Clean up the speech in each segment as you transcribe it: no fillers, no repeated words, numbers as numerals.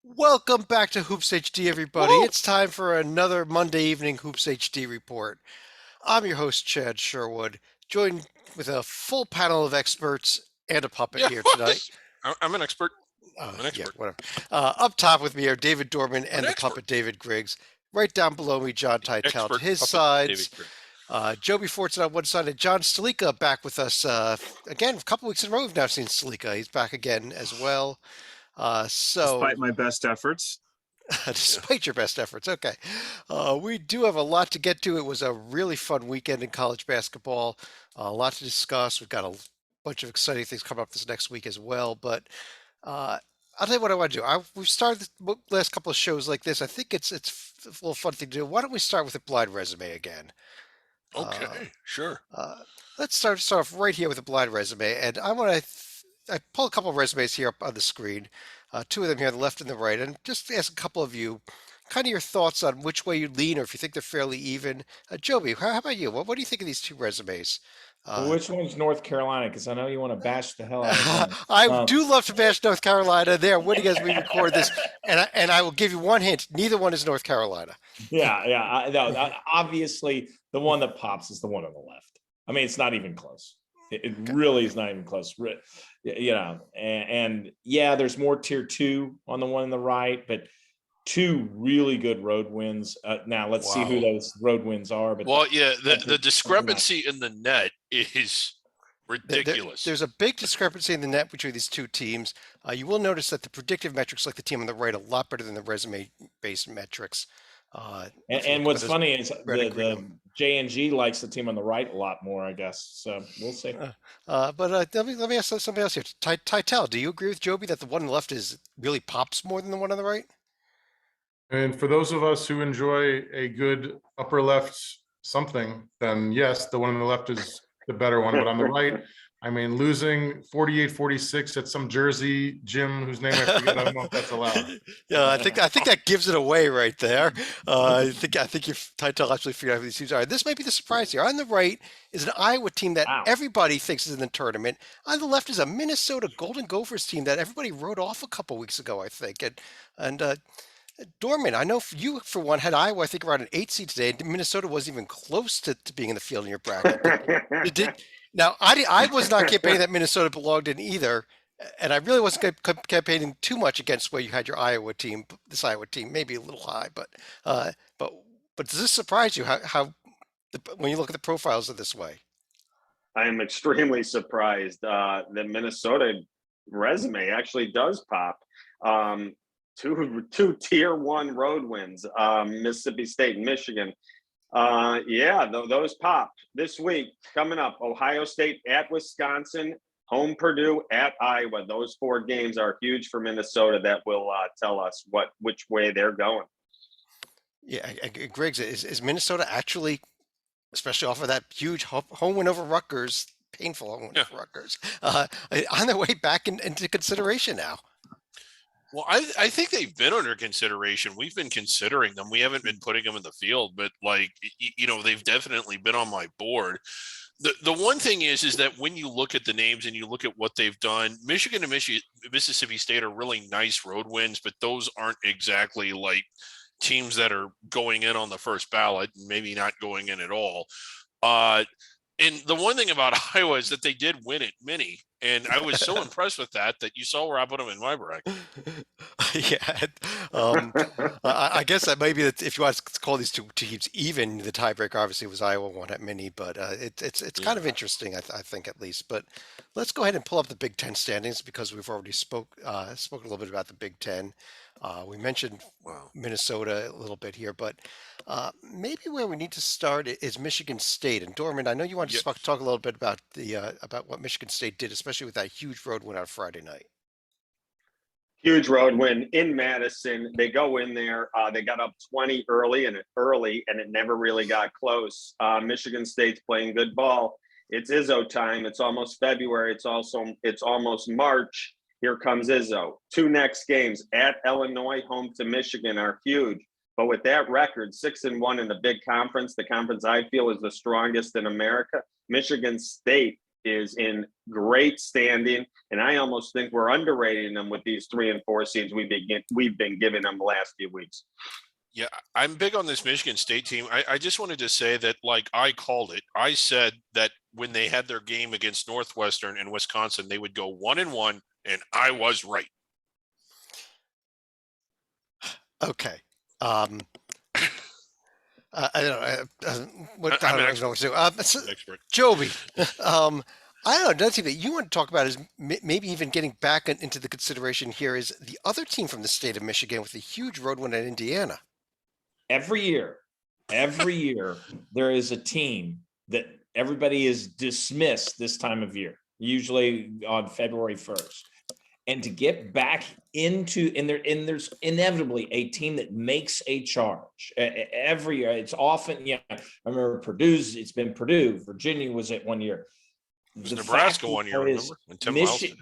Welcome back to Hoops HD, everybody. Woo! It's time for another Monday evening Hoops HD report. I'm your host, Chad Sherwood, joined with a full panel of experts and a puppet Yeah, here tonight. I'm an expert. I'm an Yeah, expert. whatever. Up top with me are David Dorman I'm an and the expert. puppet David Griggs. Right down below me, John The Teitel to expert his puppet David sides. Crick. Joby Fortson on one side, and John Stalika back with us again. A couple weeks in a row, we've now seen Stalika. He's back again as well. Despite So my best efforts. Yeah. despite your best efforts. Okay. We do have a lot to get to. It was a really fun weekend in college basketball. A lot to discuss. We've got a bunch of exciting things coming up this next week as well. But uh, I'll tell you what I want to do. We've started the last couple of shows like this. I think it's a little fun thing to do. Why don't we start with a blind resume again? Uh, Okay. Sure. uh, let's start off right here with a blind resume. And I want to I pull a couple of resumes here up on the screen, two of them here, the left and the right, and just ask a couple of you, kind of your thoughts on which way you lean, or if you think they're fairly even. Joby, how about you? What do you think of these two resumes? Well, Uh, which one's North Carolina? Because I know you want to bash the hell out of them. I Um, do love to bash North Carolina. They're winning as we record this, and I will give you one hint: neither one is North Carolina. yeah. Obviously, the one that pops is the one on the left. I mean, it's not even close. It Okay. really is not even close. And yeah, there's more tier two on the one on the right, but two really good road wins. Now let's see who Wow. those road wins are. But Well, yeah. The that's not. discrepancy in the net is ridiculous. There's a big discrepancy in the net between these two teams. You will notice that the predictive metrics, like the team on the right, a lot better than the resume-based metrics. If you And look at what's those funny is red the and green. J&G likes the team on the right a lot more, I guess. So we'll see. But let me ask somebody else here. Tytel, do you agree with Joby that the one on the left is really pops more than the one on the right? And for those of us who enjoy a good upper left something, then yes, the one on the left is the better one. But on the right, I mean, losing 48-46 at some Jersey gym whose name I forget, I don't know if that's allowed. Yeah, I think that gives it away right there. I think if Tytel actually figured out who these teams are. This may be the surprise here. On the right is an Iowa team that Wow. everybody thinks is in the tournament. On the left is a Minnesota Golden Gophers team that everybody wrote off a couple weeks ago, I think. And Dorman, I know you for one had Iowa, I think around an 8 seed today. Minnesota wasn't even close to being in the field in your bracket. Did now I was not campaigning that Minnesota belonged in either, and I really wasn't campaigning too much against where you had your Iowa team. This Iowa team maybe a little high, uh, but but does this surprise you how when you look at the profiles of this way? I am extremely surprised. The Minnesota resume actually does pop. Um, two tier one road wins, Mississippi State and Michigan. Yeah, those popped this week. Coming up, Ohio State at Wisconsin, home Purdue at Iowa. Those four games are huge for Minnesota. That will tell us which way they're going. Yeah, Griggs, is Minnesota actually, especially off of that huge home win over Rutgers, painful home win Yeah. over Rutgers, on their way back into consideration now? Well, I think they've been under consideration. We've been considering them. We haven't been putting them in the field, but they've definitely been on my board. The one thing is that when you look at the names and you look at what they've done, Michigan and Mississippi State are really nice road wins, but those aren't exactly like teams that are going in on the first ballot and maybe not going in at all. Uh, and the one thing about Iowa is that they did win it many, and I was so impressed with that you saw where I put them in my bracket. Yeah, um, I guess that maybe that if you want to call these two teams even, the tiebreaker obviously was Iowa won at many, but it's kind Yeah. of interesting, I think at least. But let's go ahead and pull up the Big Ten standings because we've already spoken a little bit about the Big Ten. We mentioned Wow. Minnesota a little bit here, but maybe where we need to start is Michigan State. And Dorman, I know you wanted to Yeah. talk a little bit about what Michigan State did, especially with that huge road win on Friday night. Huge road win in Madison. They go in there. They got up 20 and it never really got close. Michigan State's playing good ball. It's Izzo time. It's almost February. It's almost March. Here comes Izzo. Two next games at Illinois, home to Michigan, are huge. But with that record, 6-1 in the big conference, the conference I feel is the strongest in America. Michigan State is in great standing, and I almost think we're underrating them with these 3 and 4 seeds we've been giving them the last few weeks. Yeah, I'm big on this Michigan State team. I just wanted to say that, like, I called it. I said that when they had their game against Northwestern and Wisconsin, they would go 1-1, and I was right. Okay. I don't know. What I'm I an don't know what to do. Expert. Joby, I don't know. Another thing that you want to talk about is maybe even getting back into the consideration here is the other team from the state of Michigan with a huge road win at Indiana. Every year, there is a team that everybody is dismissed this time of year, usually on February 1st. And to get back into, and there's inevitably a team that makes a charge every year. It's often, I remember Purdue's, it's been Purdue. Virginia was it one year. It was Nebraska one year, remember?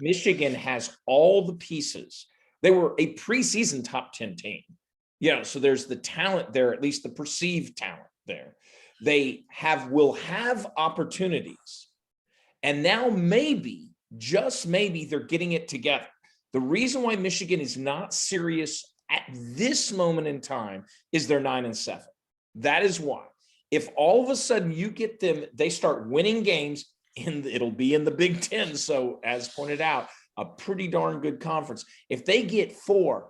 Michigan has all the pieces. They were a preseason top 10 team. So there's the talent there, at least the perceived talent there. They will have opportunities. And now maybe, just maybe, they're getting it together. The reason why Michigan is not serious at this moment in time is they're 9-7. That is why. If all of a sudden you get them, they start winning games, it'll be in the Big Ten. So as pointed out, a pretty darn good conference. If they get 4-5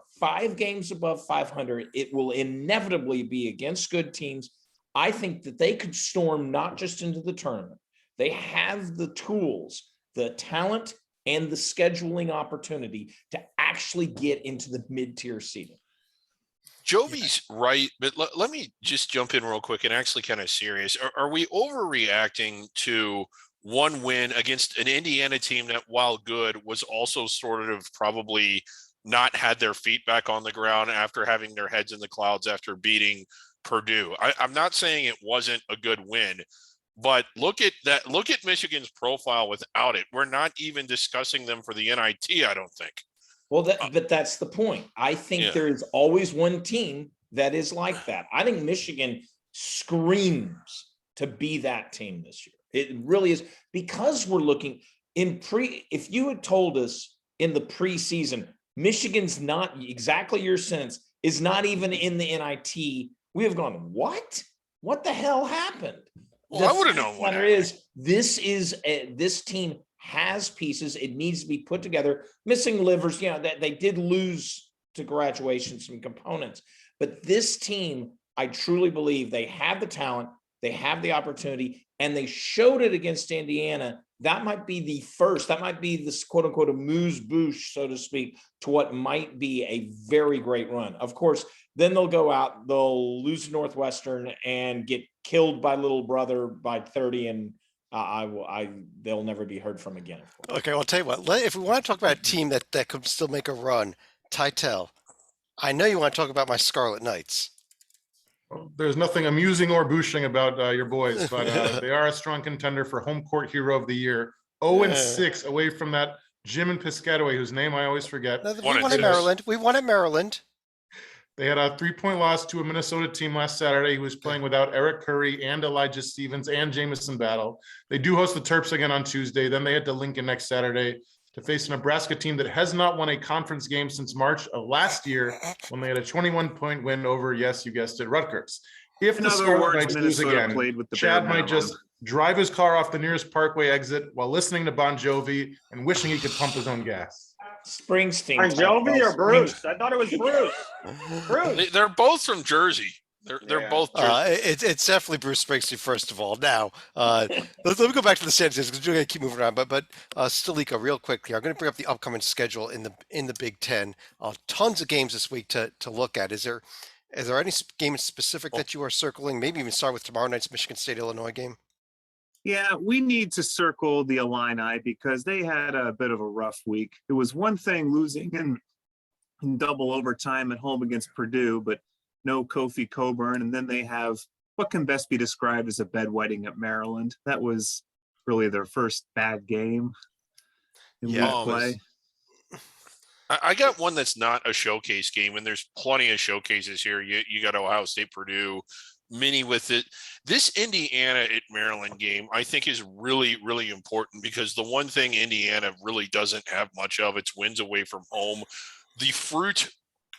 games above 500, it will inevitably be against good teams. I think that they could storm not just into the tournament. They have the tools, the talent, and the scheduling opportunity to actually get into the mid-tier seating. Joby's right, but let me just jump in real quick and actually kind of serious. Are we overreacting to one win against an Indiana team that, while good, was also sort of probably not had their feet back on the ground after having their heads in the clouds after beating Purdue? I'm not saying it wasn't a good win, but look at that. Look at Michigan's profile without it. We're not even discussing them for the NIT, I don't think. Well, but that's the point. I think there is always one team that is like that. I think Michigan screams to be that team this year. It really is, because we're looking if you had told us in the preseason, Michigan's not exactly your sentence, is not even in the NIT, we have gone, what? What the hell happened? Well, I would have known what this team has pieces. It needs to be put together. Missing livers, that they did lose to graduation some components, but this team, I truly believe they have the talent, they have the opportunity, and they showed it against Indiana. That might be the first. That might be this quote unquote amuse bouche, so to speak, to what might be a very great run. Of course, then they'll go out, they'll lose to Northwestern and get killed by little brother by 30, and they'll never be heard from again. Okay, well, I'll tell you what. If we want to talk about a team that could still make a run, Titel, I know you want to talk about my Scarlet Knights. Well, there's nothing amusing or bouching about your boys, but they are a strong contender for home court hero of the year. 0-6 away from that Jim and Piscataway, whose name I always forget. No, we won at Maryland. We won at Maryland. They had a 3-point loss to a Minnesota team last Saturday who was playing without Eric Curry and Elijah Stevens and Jamison Battle. They do host the Terps again on Tuesday. Then they head to Lincoln next Saturday to face a Nebraska team that has not won a conference game since March of last year, when they had a 21-point win over, yes, you guessed it, Rutgers. If the Scarlet Knights lose again, Chad might just drive his car off the nearest Parkway exit while listening to Bon Jovi and wishing he could pump his own gas. Springsteen. Bon Jovi or Bruce? I thought it was Bruce. Bruce. They're both from Jersey. They're both. It's definitely Bruce Springsteen. First of all, now let me go back to the Senators because we're going to keep moving around. But Stalika, real quick here, I'm going to bring up the upcoming schedule in the Big Ten. Tons of games this week to look at. Is there any game specific that you are circling? Maybe even start with tomorrow night's Michigan State Illinois game. Yeah, we need to circle the Illini because they had a bit of a rough week. It was one thing losing in double overtime at home against Purdue, but no Kofi Coburn. And then they have what can best be described as a bedwetting at Maryland. That was really their first bad game in league play. I got one that's not a showcase game, and there's plenty of showcases here. You got Ohio State, Purdue, mini with it. This Indiana at Maryland game, I think, is really, really important because the one thing Indiana really doesn't have much of, it's wins away from home.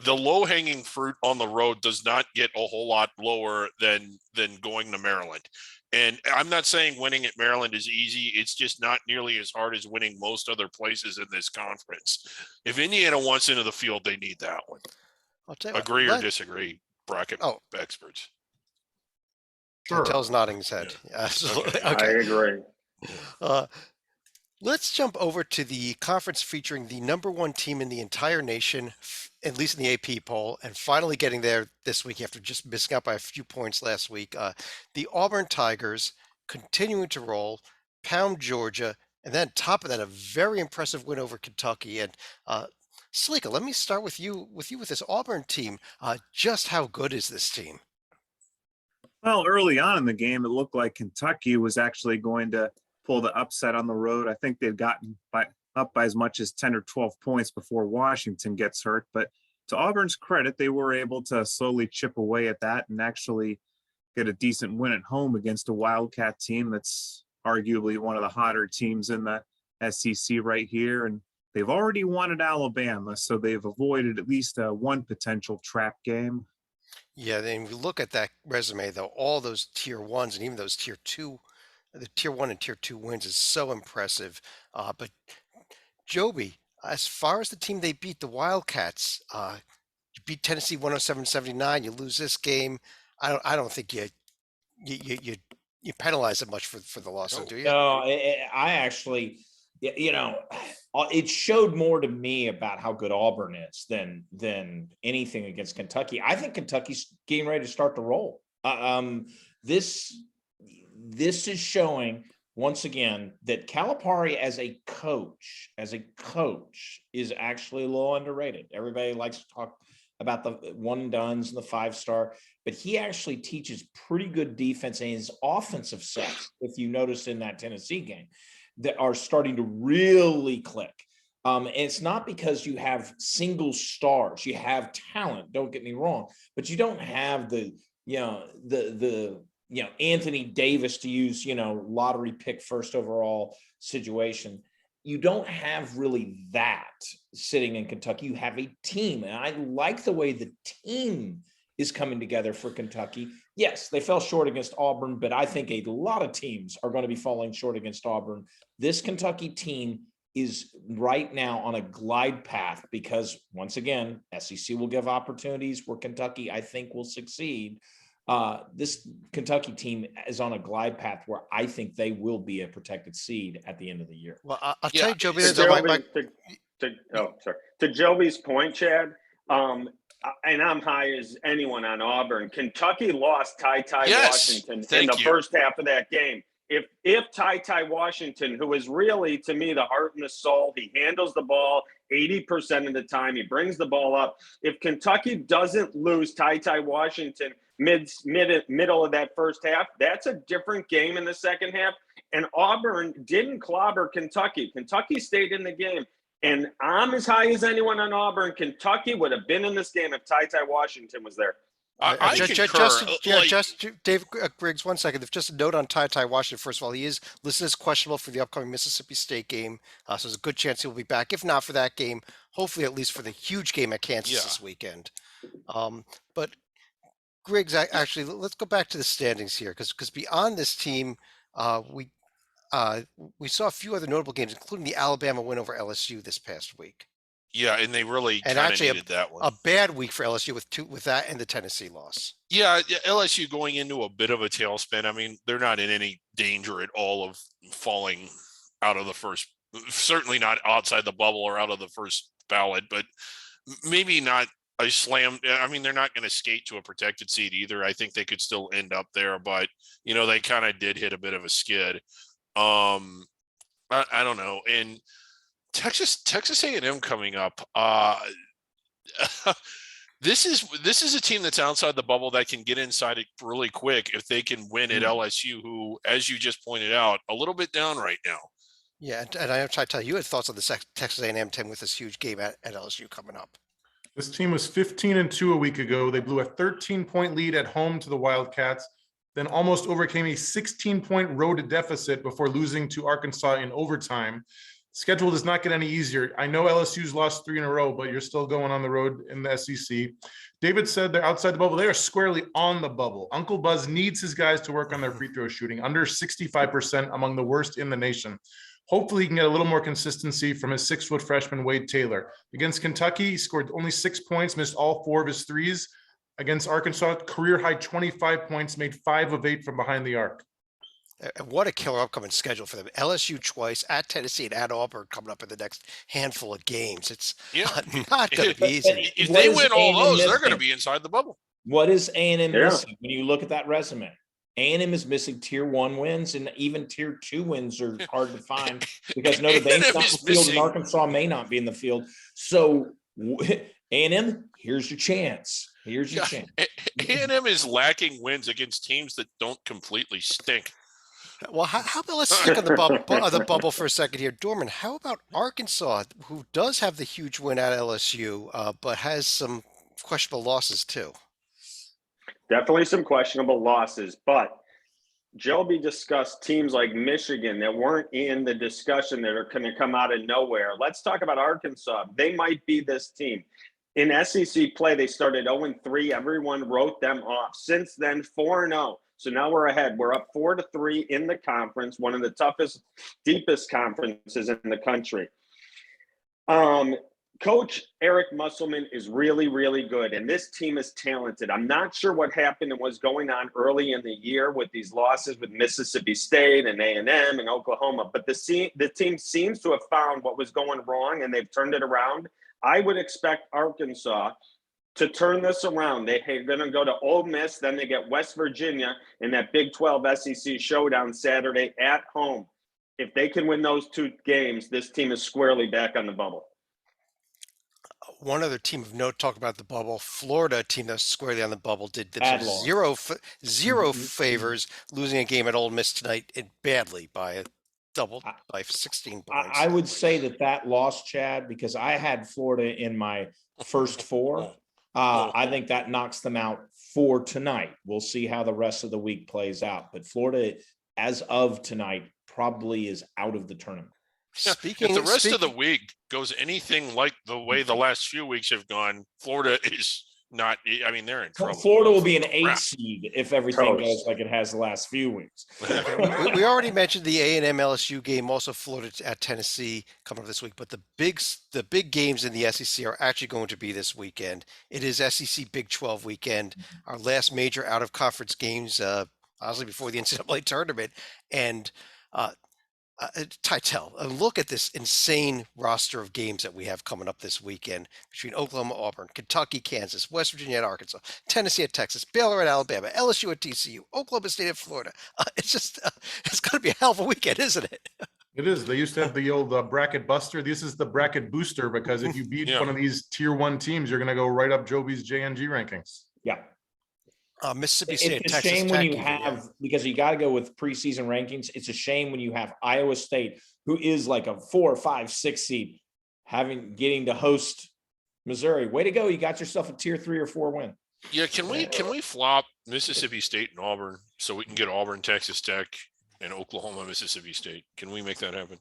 The low-hanging fruit on the road does not get a whole lot lower than going to Maryland. And I'm not saying winning at Maryland is easy. It's just not nearly as hard as winning most other places in this conference. If Indiana wants into the field, they need that one. I'll tell you what, Agree or disagree, bracket experts? Sure. Tell's nodding his head. Yeah, absolutely. Okay. Okay. I agree. Let's jump over to the conference featuring the #1 team in the entire nation, at least in the AP poll, and finally getting there this week after just missing out by a few points last week. The Auburn Tigers continuing to roll, pound Georgia, and then top of that, a very impressive win over Kentucky. And Salika, let me start with you with this Auburn team. Just how good is this team? Well, early on in the game, it looked like Kentucky was actually going to pull the upset on the road. I think they'd gotten up by as much as 10 or 12 points before Washington gets hurt. But to Auburn's credit, they were able to slowly chip away at that and actually get a decent win at home against a Wildcat team that's arguably one of the hotter teams in the SEC right here. And they've already won at Alabama, so they've avoided at least one potential trap game. Yeah, then we look at that resume though, all those tier ones and even those tier two, the tier 1 and tier 2 wins is so impressive. But Joby, as far as the team they beat, the Wildcats, you beat Tennessee 107-79. You lose this game. I don't think you penalize it much for the loss, do you? No, I actually, it showed more to me about how good Auburn is than anything against Kentucky. I think Kentucky's getting ready to start to roll. This is showing once again that Calipari as a coach is actually a little underrated. Everybody likes to talk about the one and dones and the 5-star, but he actually teaches pretty good defense, and his offensive sets, if you notice in that Tennessee game, that are starting to really click. And it's not because you have single stars, you have talent, don't get me wrong, but you don't have the Anthony Davis, to use, lottery pick first overall situation. You don't have really that sitting in Kentucky. You have a team. And I like the way the team is coming together for Kentucky. Yes, they fell short against Auburn, but I think a lot of teams are going to be falling short against Auburn. This Kentucky team is right now on a glide path because, once again, SEC will give opportunities where Kentucky, I think, will succeed. This Kentucky team is on a glide path where I think they will be a protected seed at the end of the year. Well, I'll tell you, Joby, to Joby's point, Chad, and I'm high as anyone on Auburn. Kentucky lost Ty Washington in the first half of that game. If Ty Washington, who is really, to me, the heart and the soul, he handles the ball 80% of the time, he brings the ball up. If Kentucky doesn't lose Ty Washington middle of that first half, that's a different game in the second half. And Auburn didn't clobber Kentucky. Kentucky stayed in the game. And I'm as high as anyone on Auburn. Kentucky would have been in this game if Ty Washington was there. I concur. Just Dave Griggs, 1 second. Just a note on Ty Washington. First of all, he is listed as questionable for the upcoming Mississippi State game, so there's a good chance he'll be back. If not for that game, hopefully at least for the huge game at Kansas this weekend. But Griggs, actually, let's go back to the standings here, because beyond this team, we saw a few other notable games, including the Alabama win over LSU this past week. Yeah, and they really kind of needed that one. A bad week for LSU with that and the Tennessee loss. Yeah, LSU going into a bit of a tailspin. I mean, they're not in any danger at all of falling out of the first, certainly not outside the bubble or out of the first ballot, but maybe not a slam. I mean, they're not going to skate to a protected seat either. I think they could still end up there, but, they kind of did hit a bit of a skid. I don't know. And Texas A&M coming up. This is a team that's outside the bubble that can get inside it really quick if they can win at LSU, who, as you just pointed out, a little bit down right now. Yeah, and I try to tell you had thoughts on the Texas A&M team with this huge game at LSU coming up. This team was 15-2 a week ago. They blew a 13-point lead at home to the Wildcats, then almost overcame a 16-point road deficit before losing to Arkansas in overtime. Schedule does not get any easier. I know LSU's lost 3 in a row, but you're still going on the road in the SEC. David said they're outside the bubble. They are squarely on the bubble. Uncle Buzz needs his guys to work on their free throw shooting, under 65%, among the worst in the nation. Hopefully he can get a little more consistency from his 6-foot freshman, Wade Taylor. Against Kentucky, he scored only 6 points, missed all 4 of his threes. Against Arkansas, career high 25 points, made 5 of 8 from behind the arc. What a killer upcoming schedule for them. LSU twice, at Tennessee, and at Auburn coming up in the next handful of games. It's not going to be easy. If What they is win all A&M those, they're missing? going to be inside the bubble. What is A&M Yeah. missing when you look at that resume? A&M is missing tier 1 wins, and even tier 2 wins are hard to find because Notre Dame's A&M not in is the field missing- and Arkansas may not be in the field. So A&M, here's your chance. Here's your chance. A&M is lacking wins against teams that don't completely stink. Well, how about let's stick on the bubble for a second here. Dorman, how about Arkansas, who does have the huge win at LSU, but has some questionable losses too? Definitely some questionable losses, but Joby discussed teams like Michigan that weren't in the discussion that are going to come out of nowhere. Let's talk about Arkansas. They might be this team. In SEC play, they started 0-3. Everyone wrote them off. Since then, 4-0. So now we're ahead. We're up 4-3 in the conference, one of the toughest, deepest conferences in the country. Coach Eric Musselman is really, really good, and this team is talented. I'm not sure what happened and was going on early in the year with these losses with Mississippi State and A&M and Oklahoma, but the team seems to have found what was going wrong, and they've turned it around. I would expect Arkansas to turn this around. They're going to go to Ole Miss, then they get West Virginia in that Big 12 SEC showdown Saturday at home. If they can win those 2 games, this team is squarely back on the bubble. One other team of note, talk about the bubble. Florida, a team that's squarely on the bubble, did Bad loss. zero favors, losing a game at Ole Miss tonight badly by 16 points. I would say that loss, Chad, because I had Florida in my first 4. I think that knocks them out for tonight. We'll see how the rest of the week plays out. But Florida, as of tonight, probably is out of the tournament. If the rest of the week goes anything like the way the last few weeks have gone, Florida is not. I mean, they're in trouble. Florida will be an 8 Crap. seed if everything goes like it has the last few weeks. we already mentioned the A&M LSU game, also Florida at Tennessee coming up this week. But the big games in the SEC are actually going to be this weekend. It is SEC Big 12 weekend, our last major out of conference games, honestly before the NCAA tournament, and. Titel, look at this insane roster of games that we have coming up this weekend between Oklahoma, Auburn, Kentucky, Kansas, West Virginia at Arkansas, Tennessee at Texas, Baylor at Alabama, LSU at TCU, Oklahoma State at Florida. It's going to be a hell of a weekend, isn't it? It is. They used to have the old bracket buster. This is the bracket booster, because if you beat one of these tier 1 teams, you're going to go right up Joby's JNG rankings. Yeah. Mississippi State, It's a Texas shame Tech when you even, have, because you got to go with preseason rankings. It's a shame when you have Iowa State, who is like a 4, 5, 6 seed, getting to host Missouri. Way to go. You got yourself a tier 3 or 4 win. Yeah, can we flop Mississippi State and Auburn so we can get Auburn, Texas Tech, and Oklahoma, Mississippi State? Can we make that happen?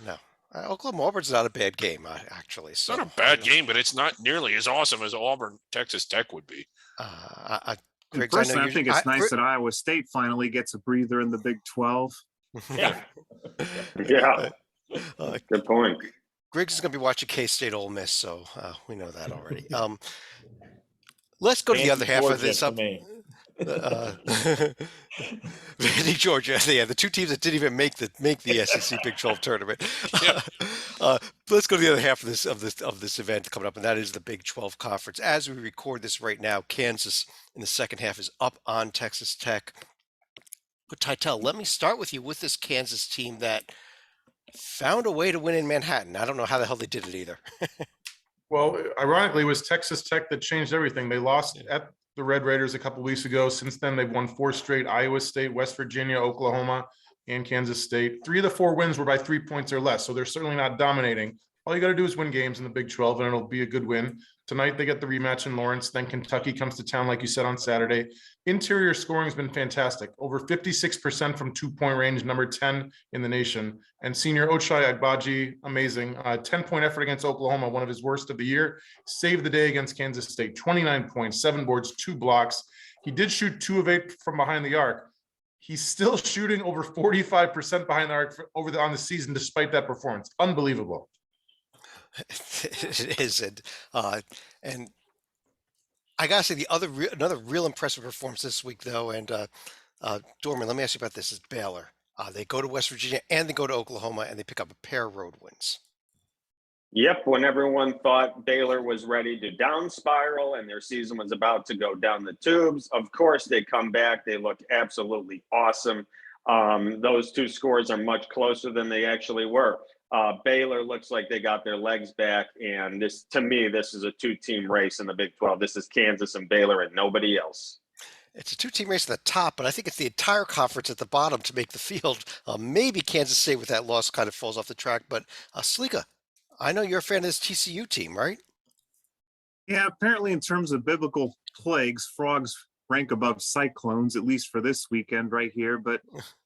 No. Oklahoma Auburn's not a bad game, actually. It's So, not a bad game, but it's not nearly as awesome as Auburn, Texas Tech would be. Griggs, Personally, I you're- think it's nice that Iowa State finally gets a breather in the Big 12. Yeah. Yeah, good point. Griggs is going to be watching K-State Ole Miss, so we know that already. Let's go to the other half of this. Vandy, Georgia, yeah, the 2 teams that didn't even make the SEC Big 12 tournament. Let's go to the other half of this event coming up, and that is the Big 12 conference. As we record this right now, Kansas in the second half is up on Texas Tech. But Titel, let me start with you with this Kansas team that found a way to win in Manhattan. I don't know how the hell they did it either. Well, ironically, it was Texas Tech that changed everything. They lost at the Red Raiders a couple weeks ago. Since then, they've won 4 straight: Iowa State, West Virginia, Oklahoma, and Kansas State. 3 of the 4 wins were by 3 points or less, so they're certainly not dominating. All you got to do is win games in the Big 12, and it'll be a good win. Tonight, they get the rematch in Lawrence. Then Kentucky comes to town, like you said, on Saturday. Interior scoring has been fantastic. Over 56% from 2-point range, number 10 in the nation. And senior Ochai Agbaji, amazing. 10-point effort against Oklahoma, one of his worst of the year. Saved the day against Kansas State. 29 points, 7 boards, 2 blocks. He did shoot 2 of 8 from behind the arc. He's still shooting over 45% behind the arc on the season, despite that performance. Unbelievable. It is, and I gotta say another real impressive performance this week though. And Dorman, let me ask you about this: is Baylor? They go to West Virginia and they go to Oklahoma and they pick up a pair of road wins. Yep, when everyone thought Baylor was ready to down spiral and their season was about to go down the tubes, of course they come back. They look absolutely awesome. Those 2 scores are much closer than they actually were. Baylor looks like they got their legs back, and this, to me, this is a 2-team race in the Big 12. This is Kansas and Baylor and nobody else. It's a 2-team race at the top, but I think it's the entire conference at the bottom to make the field. Maybe Kansas State with that loss kind of falls off the track, but Slika, I know you're a fan of this TCU team, right? Yeah, apparently in terms of biblical plagues, frogs rank above cyclones, at least for this weekend right here. But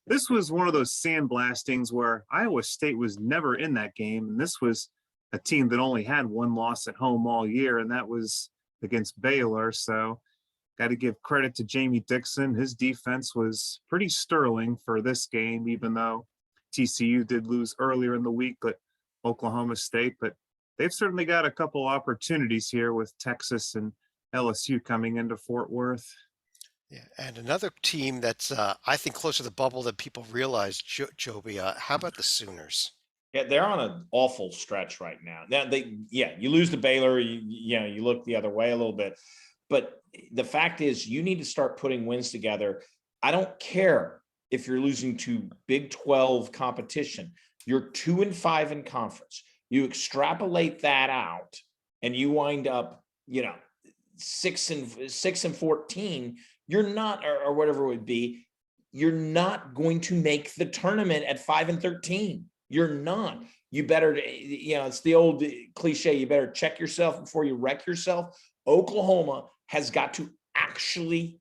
this was one of those sandblastings where Iowa State was never in that game. And this was a team that only had 1 loss at home all year, and that was against Baylor. So got to give credit to Jamie Dixon. His defense was pretty sterling for this game, even though TCU did lose earlier in the week at Oklahoma State. But they've certainly got a couple opportunities here with Texas and LSU coming into Fort Worth. Yeah, and another team that's I think closer to the bubble than people realize, Joby. How about the Sooners? Yeah, they're on an awful stretch right now. Now you lose to Baylor, you look the other way a little bit. But the fact is, you need to start putting wins together. I don't care if you're losing to Big 12 competition. You're 2-5 in conference. You extrapolate that out, and you wind up, 6-14. You're not, or whatever it would be. You're not going to make the tournament at 5-13. You're not. You better, it's the old cliche. You better check yourself before you wreck yourself. Oklahoma has got to actually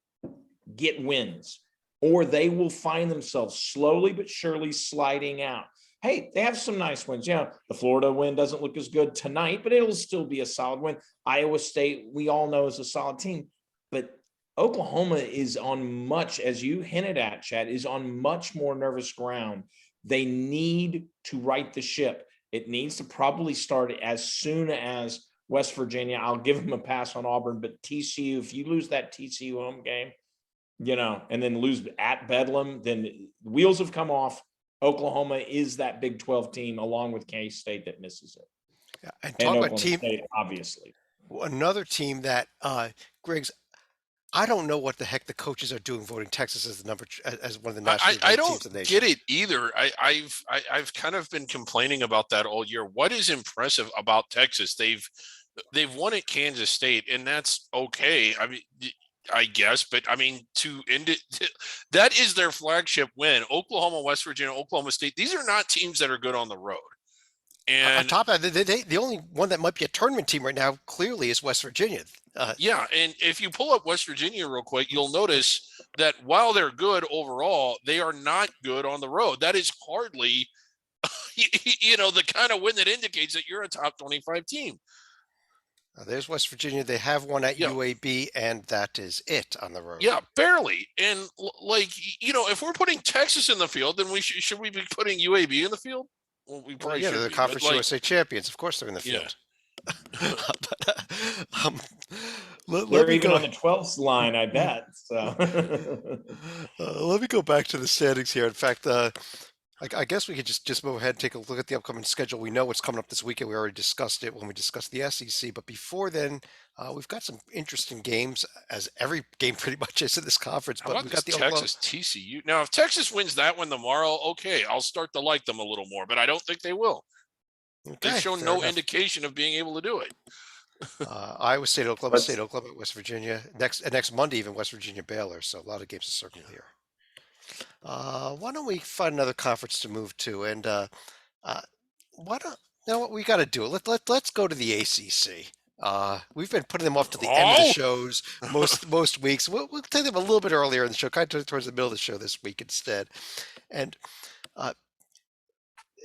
get wins, or they will find themselves slowly but surely sliding out. Hey, they have some nice wins. The Florida win doesn't look as good tonight, but it'll still be a solid win. Iowa State, we all know, is a solid team. But Oklahoma is on much, as you hinted at, Chad, is on much more nervous ground. They need to right the ship. It needs to probably start as soon as West Virginia. I'll give them a pass on Auburn, but TCU, if you lose that TCU home game, and then lose at Bedlam, then the wheels have come off. Oklahoma is that Big 12 team, along with K-State, that misses it. Yeah, and And talk about Oklahoma team, State, obviously. another team that Griggs. I don't know what the heck the coaches are doing voting Texas as as one of the national I teams don't in the nation. get it either. I've kind of been complaining about that all year. What is impressive about Texas? They've won at Kansas State, and that's okay. I mean, I guess, but I mean, to end it, that is their flagship win. Oklahoma, West Virginia, Oklahoma State. These are not teams that are good on the road. On And top of that, the only one that might be a tournament team right now clearly is West Virginia. yeah, and if you pull up West Virginia real quick, you'll notice that while they're good overall, they are not good on the road. That is hardly, the kind of win that indicates that you're a top 25 team. There's West Virginia. They have one at Yeah. UAB, and that is it on the road. Yeah, barely. And if we're putting Texas in the field, then should we be putting UAB in the field? Well, we probably yeah, should they're the be, Conference but, USA champions. Of course, they're in the Yeah. field. But, let They're me even go. on the 12th line, I bet. So Let me go back to the standings here. In fact, I guess we could just move ahead and take a look at the upcoming schedule. We know what's coming up this weekend. We already discussed it when we discussed the SEC. But before then, we've got some interesting games, as every game pretty much is in this conference. How But about we've got this the Texas TCU? Now, if Texas wins that one tomorrow, okay, I'll start to like them a little more, but I don't think they will. Okay, They've shown fair no enough. indication of being able to do it. Iowa State, Oklahoma Let's- State, Oklahoma, West Virginia. Next Monday, even West Virginia, Baylor. So a lot of games to circle here. Why don't we find another conference to move to? And why Now what we got to do? Let's go to the ACC. We've been putting them off to the end of the shows most weeks. We'll take them a little bit earlier in the show, kind of towards the middle of the show this week instead. And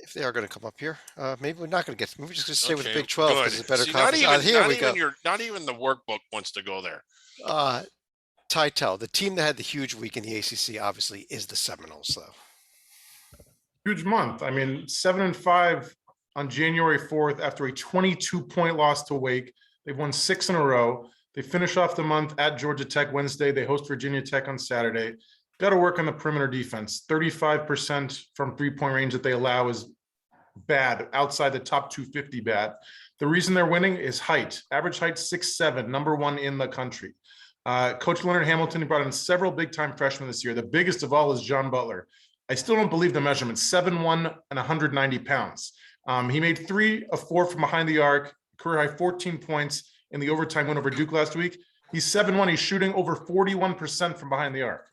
if they are going to come up here, maybe we're not going to get. Maybe we're just going to stay with the Big 12 because it's a better conference. Not even the workbook wants to go there. Title, the team that had the huge week in the ACC, obviously, is the Seminoles, though. Huge month. I mean, 7-5 on January 4th after a 22-point loss to Wake. They've won 6 in a row. They finish off the month at Georgia Tech Wednesday. They host Virginia Tech on Saturday. Got to work on the perimeter defense. 35% from three-point range that they allow is bad, outside the top 250 bad. The reason they're winning is height. Average height 6'7", number 1 in the country. Coach Leonard Hamilton, he brought in several big-time freshmen this year. The biggest of all is John Butler. I still don't believe the measurement, 7'1" and 190 pounds. He made 3 of 4 from behind the arc, career high 14 points in the overtime win over Duke last week. He's 7'1", he's shooting over 41% from behind the arc.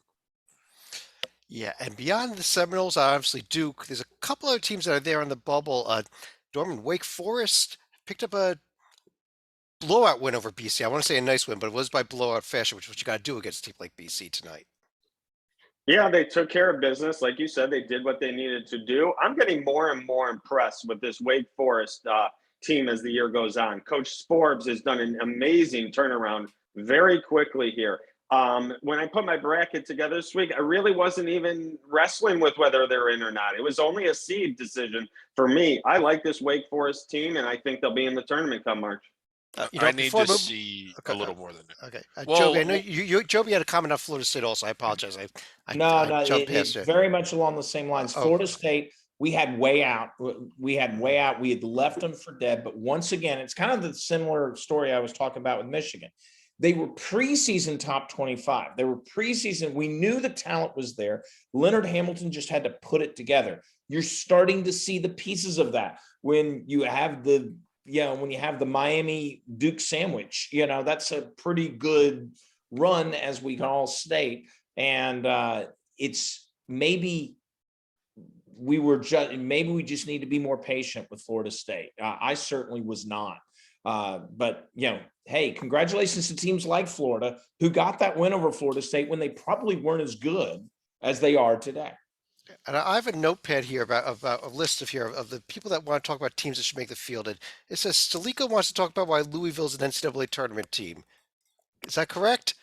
Yeah, and beyond the Seminoles, obviously Duke, there's a couple other teams that are there on the bubble. Dorman, Wake Forest picked up a blowout win over BC. I want to say a nice win, but it was by blowout fashion, which is what you got to do against a team like BC tonight. Yeah, they took care of business. Like you said, they did what they needed to do. I'm getting more and more impressed with this Wake Forest team as the year goes on. Coach Sporbs has done an amazing turnaround very quickly here. When I put my bracket together this week, I really wasn't even wrestling with whether they're in or not. It was only a seed decision for me. I like this Wake Forest team, and I think they'll be in the tournament come March. I need to see a little more than that. Okay. Joby, I know Joby had a comment on Florida State also. I apologize. I jumped past it. Very much along the same lines. Florida State, we had way out. We had left them for dead. But once again, it's kind of the similar story I was talking about with Michigan. They were preseason top 25. They were preseason. We knew the talent was there. Leonard Hamilton just had to put it together. You're starting to see the pieces of that when you have the Miami Duke sandwich. That's a pretty good run, as we can all state. And it's maybe we just need to be more patient with Florida State. I certainly was not. But hey, congratulations to teams like Florida who got that win over Florida State when they probably weren't as good as they are today. And I have a notepad here about a list of the people that want to talk about teams that should make the field. And it says Stalico wants to talk about why Louisville's an NCAA tournament team. Is that correct?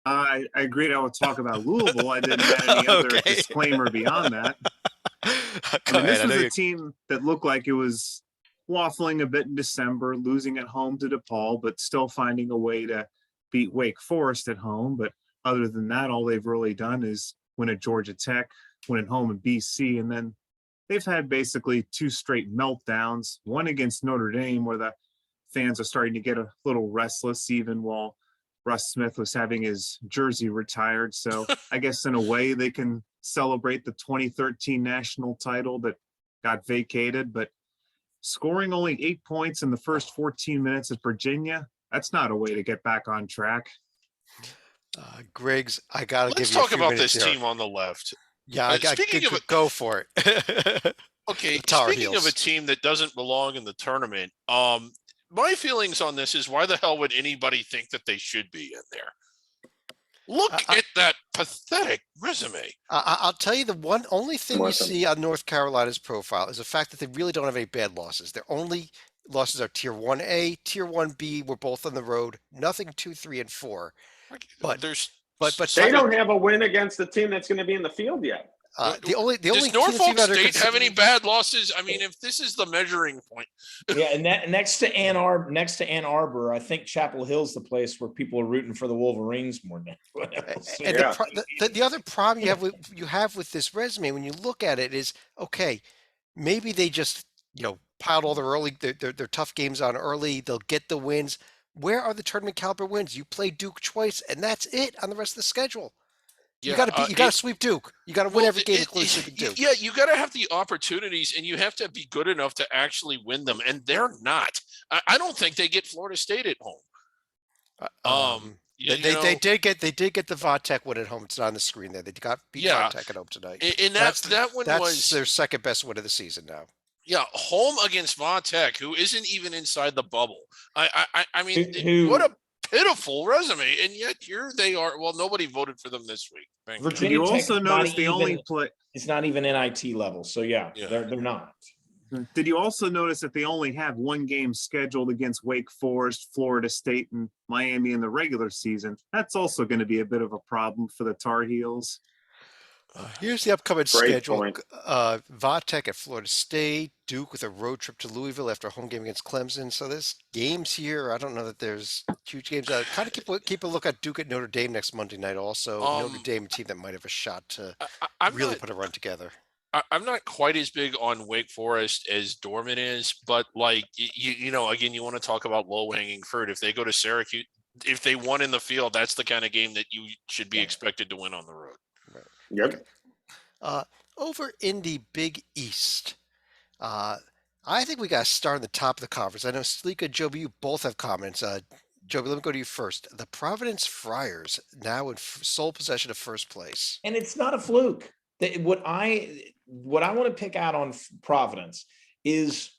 I agreed I would talk about Louisville. I didn't have any other disclaimer beyond that. This was a team that looked like it was waffling a bit in December, losing at home to DePaul, but still finding a way to beat Wake Forest at home. But other than that, all they've really done is win at Georgia Tech, win at home in BC, and then they've had basically 2 straight meltdowns, one against Notre Dame where the fans are starting to get a little restless even while Russ Smith was having his jersey retired. So I guess in a way they can celebrate the 2013 national title that got vacated, but scoring only 8 points in the first 14 minutes at Virginia, that's not a way to get back on track. Griggs, I got to give you Let's talk about this team on the left. Yeah, go for it. Okay, speaking of a team that doesn't belong in the tournament, my feelings on this is why the hell would anybody think that they should be in there? Look at that pathetic resume. I'll tell you the only thing you see on North Carolina's profile is the fact that they really don't have any bad losses. Their only losses are Tier 1A, Tier 1B. We're both on the road. Nothing 2, 3, and 4. But they don't have a win against the team that's going to be in the field yet. Does Norfolk State have any bad losses? I mean, if this is the measuring point. Yeah, and next to Ann Arbor, I think Chapel Hill's the place where people are rooting for the Wolverines more than anyone else. And the other problem you have with this resume when you look at it is, okay, maybe they just piled all their tough games on early. They'll get the wins. Where are the tournament caliber wins? You play Duke twice, and that's it on the rest of the schedule. You got to sweep Duke. You got to win every game, including sweeping Duke. Yeah, you got to have the opportunities, and you have to be good enough to actually win them. And they're not. I don't think they get Florida State at home. They did get the Vatech win at home. It's not on the screen there. They got beat Vatech at home tonight. And that one was their second best win of the season now. Yeah, home against Va Tech, who isn't even inside the bubble. I mean, Who- what a pitiful resume, and yet here they are. Well, nobody voted for them this week. Thank God. Virginia you Tech also is not notice they only even, play? it's not even NIT level. So yeah, Yeah. they're not. Did you also notice that they only have one game scheduled against Wake Forest, Florida State, and Miami in the regular season? That's also going to be a bit of a problem for the Tar Heels. Here's the upcoming Great schedule. point. Vatech at Florida State, Duke with a road trip to Louisville after a home game against Clemson. So there's games here. I don't know that there's huge games. Kind of keep a look at Duke at Notre Dame next Monday night. Also, Notre Dame, a team that might have a shot to I'm really not. put a run together. I'm not quite as big on Wake Forest as Dorman is, but like you know, again, you want to talk about low hanging fruit. If they go to Syracuse, if they won in the field, that's the kind of game that you should be expected to win on the road. Yep. Over in the Big East, I think we got to start at the top of the conference. I know Sleeka, Joby, you both have comments. Joby, let me go to you first. The Providence Friars now in sole possession of first place. And it's not a fluke. What I want to pick out on Providence is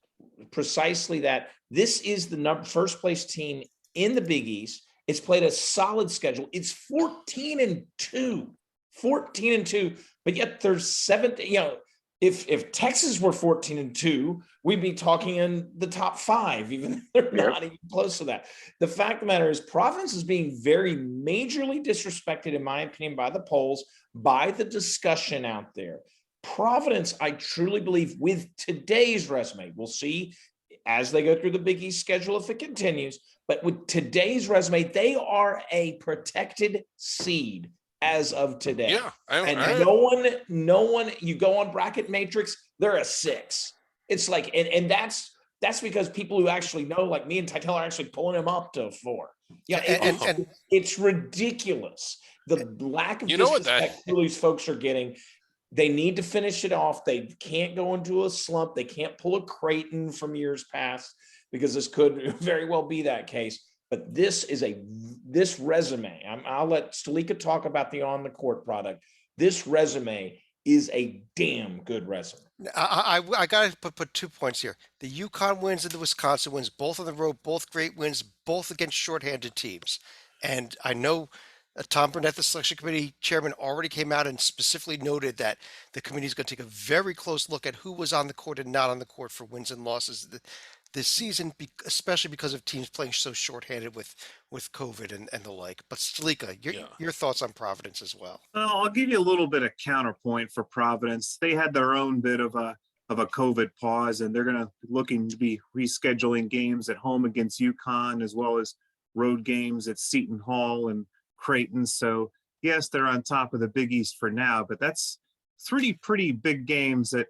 precisely that this is the first place team in the Big East. It's played a solid schedule. It's 14-2, but yet there's 7. If Texas were 14-2, we'd be talking in the top 5, even though they're not even close to that. The fact of the matter is Providence is being very majorly disrespected, in my opinion, by the polls, by the discussion out there. Providence, I truly believe, with today's resume, we'll see as they go through the Big East schedule if it continues, but with today's resume, they are a protected seed as of today. Yeah, no one, you go on bracket matrix, they're a 6. It's like, and that's because people who actually know, like me and Titel, are actually pulling them up to 4. Yeah, and it's ridiculous. The lack of disrespect these folks are getting. They need to finish it off. They can't go into a slump. They can't pull a Creighton from years past, because this could very well be that case. But this resume, I'll let Stalika talk about the on the court product. This resume is a damn good resume. I got to put 2 points here. The UConn wins and the Wisconsin wins, both on the road, both great wins, both against shorthanded teams. And I know Tom Burnett, the selection committee chairman, already came out and specifically noted that the committee is going to take a very close look at who was on the court and not on the court for wins and losses this season, especially because of teams playing so shorthanded with COVID and the like. But Stalika, your thoughts on Providence as well? Well, I'll give you a little bit of counterpoint for Providence. They had their own bit of a COVID pause, and they're looking to be rescheduling games at home against UConn, as well as road games at Seton Hall and Creighton. So yes, they're on top of the Big East for now, but that's 3 pretty big games that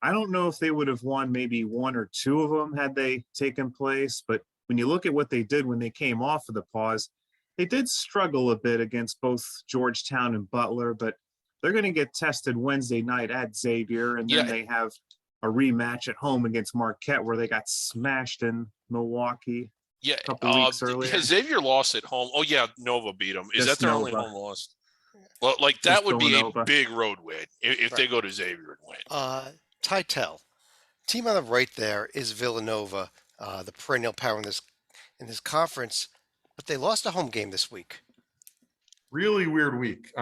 I don't know if they would have won maybe 1 or 2 of them had they taken place. But when you look at what they did when they came off of the pause, they did struggle a bit against both Georgetown and Butler, but they're going to get tested Wednesday night at Xavier. And then they have a rematch at home against Marquette, where they got smashed in Milwaukee. Yeah, a couple weeks earlier. Xavier lost at home. Oh yeah, Nova beat them. Is that their only home loss? Well, like that Just would be Villanova. a big road win if they go to Xavier and win. Titel, team on the right there is Villanova, the perennial power in this conference, but they lost a home game this week. Really weird week.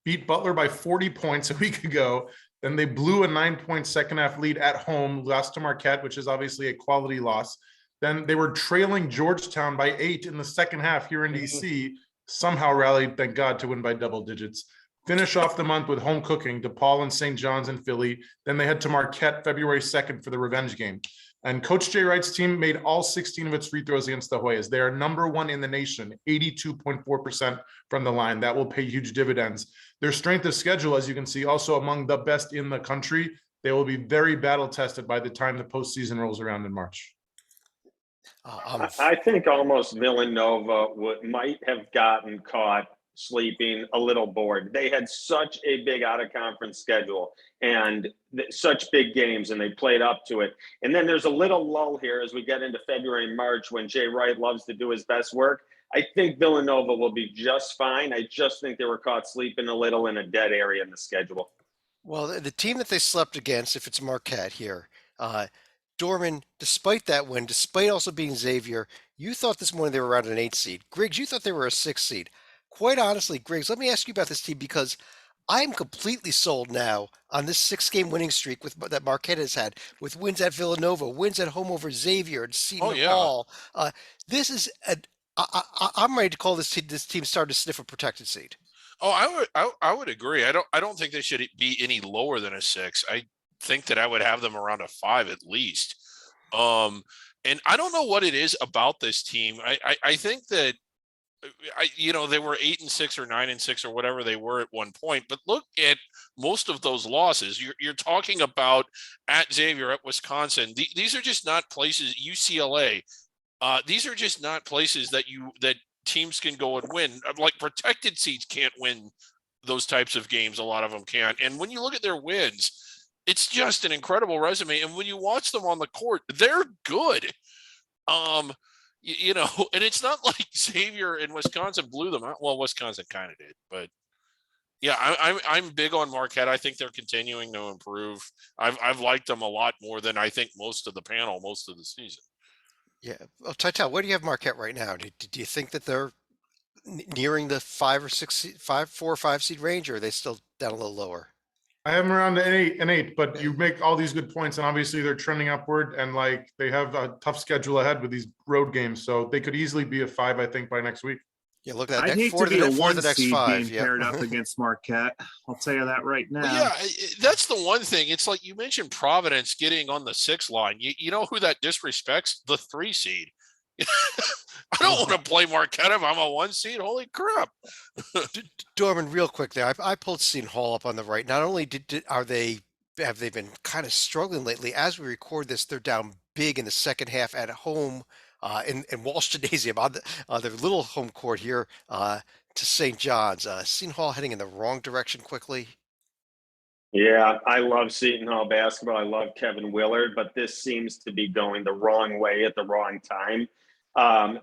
Beat Butler by 40 points a week ago. Then they blew a 9-point second half lead at home, lost to Marquette, which is obviously a quality loss. Then they were trailing Georgetown by 8 in the second half here in DC, somehow rallied, thank God, to win by double digits. Finish off the month with home cooking, DePaul and St. John's in Philly. Then they head to Marquette February 2nd for the revenge game. And Coach Jay Wright's team made all 16 of its free throws against the Hoyas. They are number 1 in the nation, 82.4% from the line. That will pay huge dividends. Their strength of schedule, as you can see, also among the best in the country. They will be very battle tested by the time the postseason rolls around in March. I think almost Villanova might have gotten caught sleeping, a little bored. They had such a big out-of-conference schedule and such big games, and they played up to it. And then there's a little lull here as we get into February and March when Jay Wright loves to do his best work. I think Villanova will be just fine. I just think they were caught sleeping a little in a dead area in the schedule. Well, the team that they slept against, if it's Marquette here, uh, Dorman, despite that win, despite also being Xavier, you thought this morning they were around an 8 seed. Griggs, you thought they were a 6 seed. Quite honestly, Griggs, let me ask you about this team because I'm completely sold now on this 6 game winning streak that Marquette has had with wins at Villanova, wins at home over Xavier and Oh Seton yeah. Hall. This is I'm ready to call this team starting to sniff a protected seed. Oh, I would agree. I don't think they should be any lower than a 6. I think that I would have them around a 5 at least. And I don't know what it is about this team. I think that they were 8-6 or 9-6 or whatever they were at one point. But look at most of those losses. You're talking about at Xavier, at Wisconsin. These are just not places. UCLA. These are just not places that teams can go and win. Like protected seeds can't win those types of games. A lot of them can't. And when you look at their wins, it's just an incredible resume. And when you watch them on the court, they're good. Um, and it's not like Xavier and Wisconsin blew them out. Well, Wisconsin kind of did, but yeah, I'm big on Marquette. I think they're continuing to improve. I've liked them a lot more than I think most of the panel most of the season. Yeah. Well, Titel, where do you have Marquette right now? Do you think that they're nearing the 4 or 5 seed range, or are they still down a little lower? I have them around an eight, but you make all these good points, and obviously they're trending upward, and like they have a tough schedule ahead with these road games, so they could easily be a 5, I think, by next week. Yeah, look at that. I'd hate four to to be the, a four to one the next seed 5. being Yeah. paired up against Marquette. I'll tell you that right now. Well, yeah, that's the one thing. It's like you mentioned Providence getting on the 6 line. You know who that disrespects? The 3 seed. I don't want to play Marquette if I'm a 1 seed. Holy crap. Dorman, real quick there. I pulled Seton Hall up on the right. Not only have they been kind of struggling lately, as we record this, they're down big in the second half at home in Walsh Gymnasium on their little home court here to St. John's. Seton Hall heading in the wrong direction quickly. Yeah, I love Seton Hall basketball. I love Kevin Willard, but this seems to be going the wrong way at the wrong time.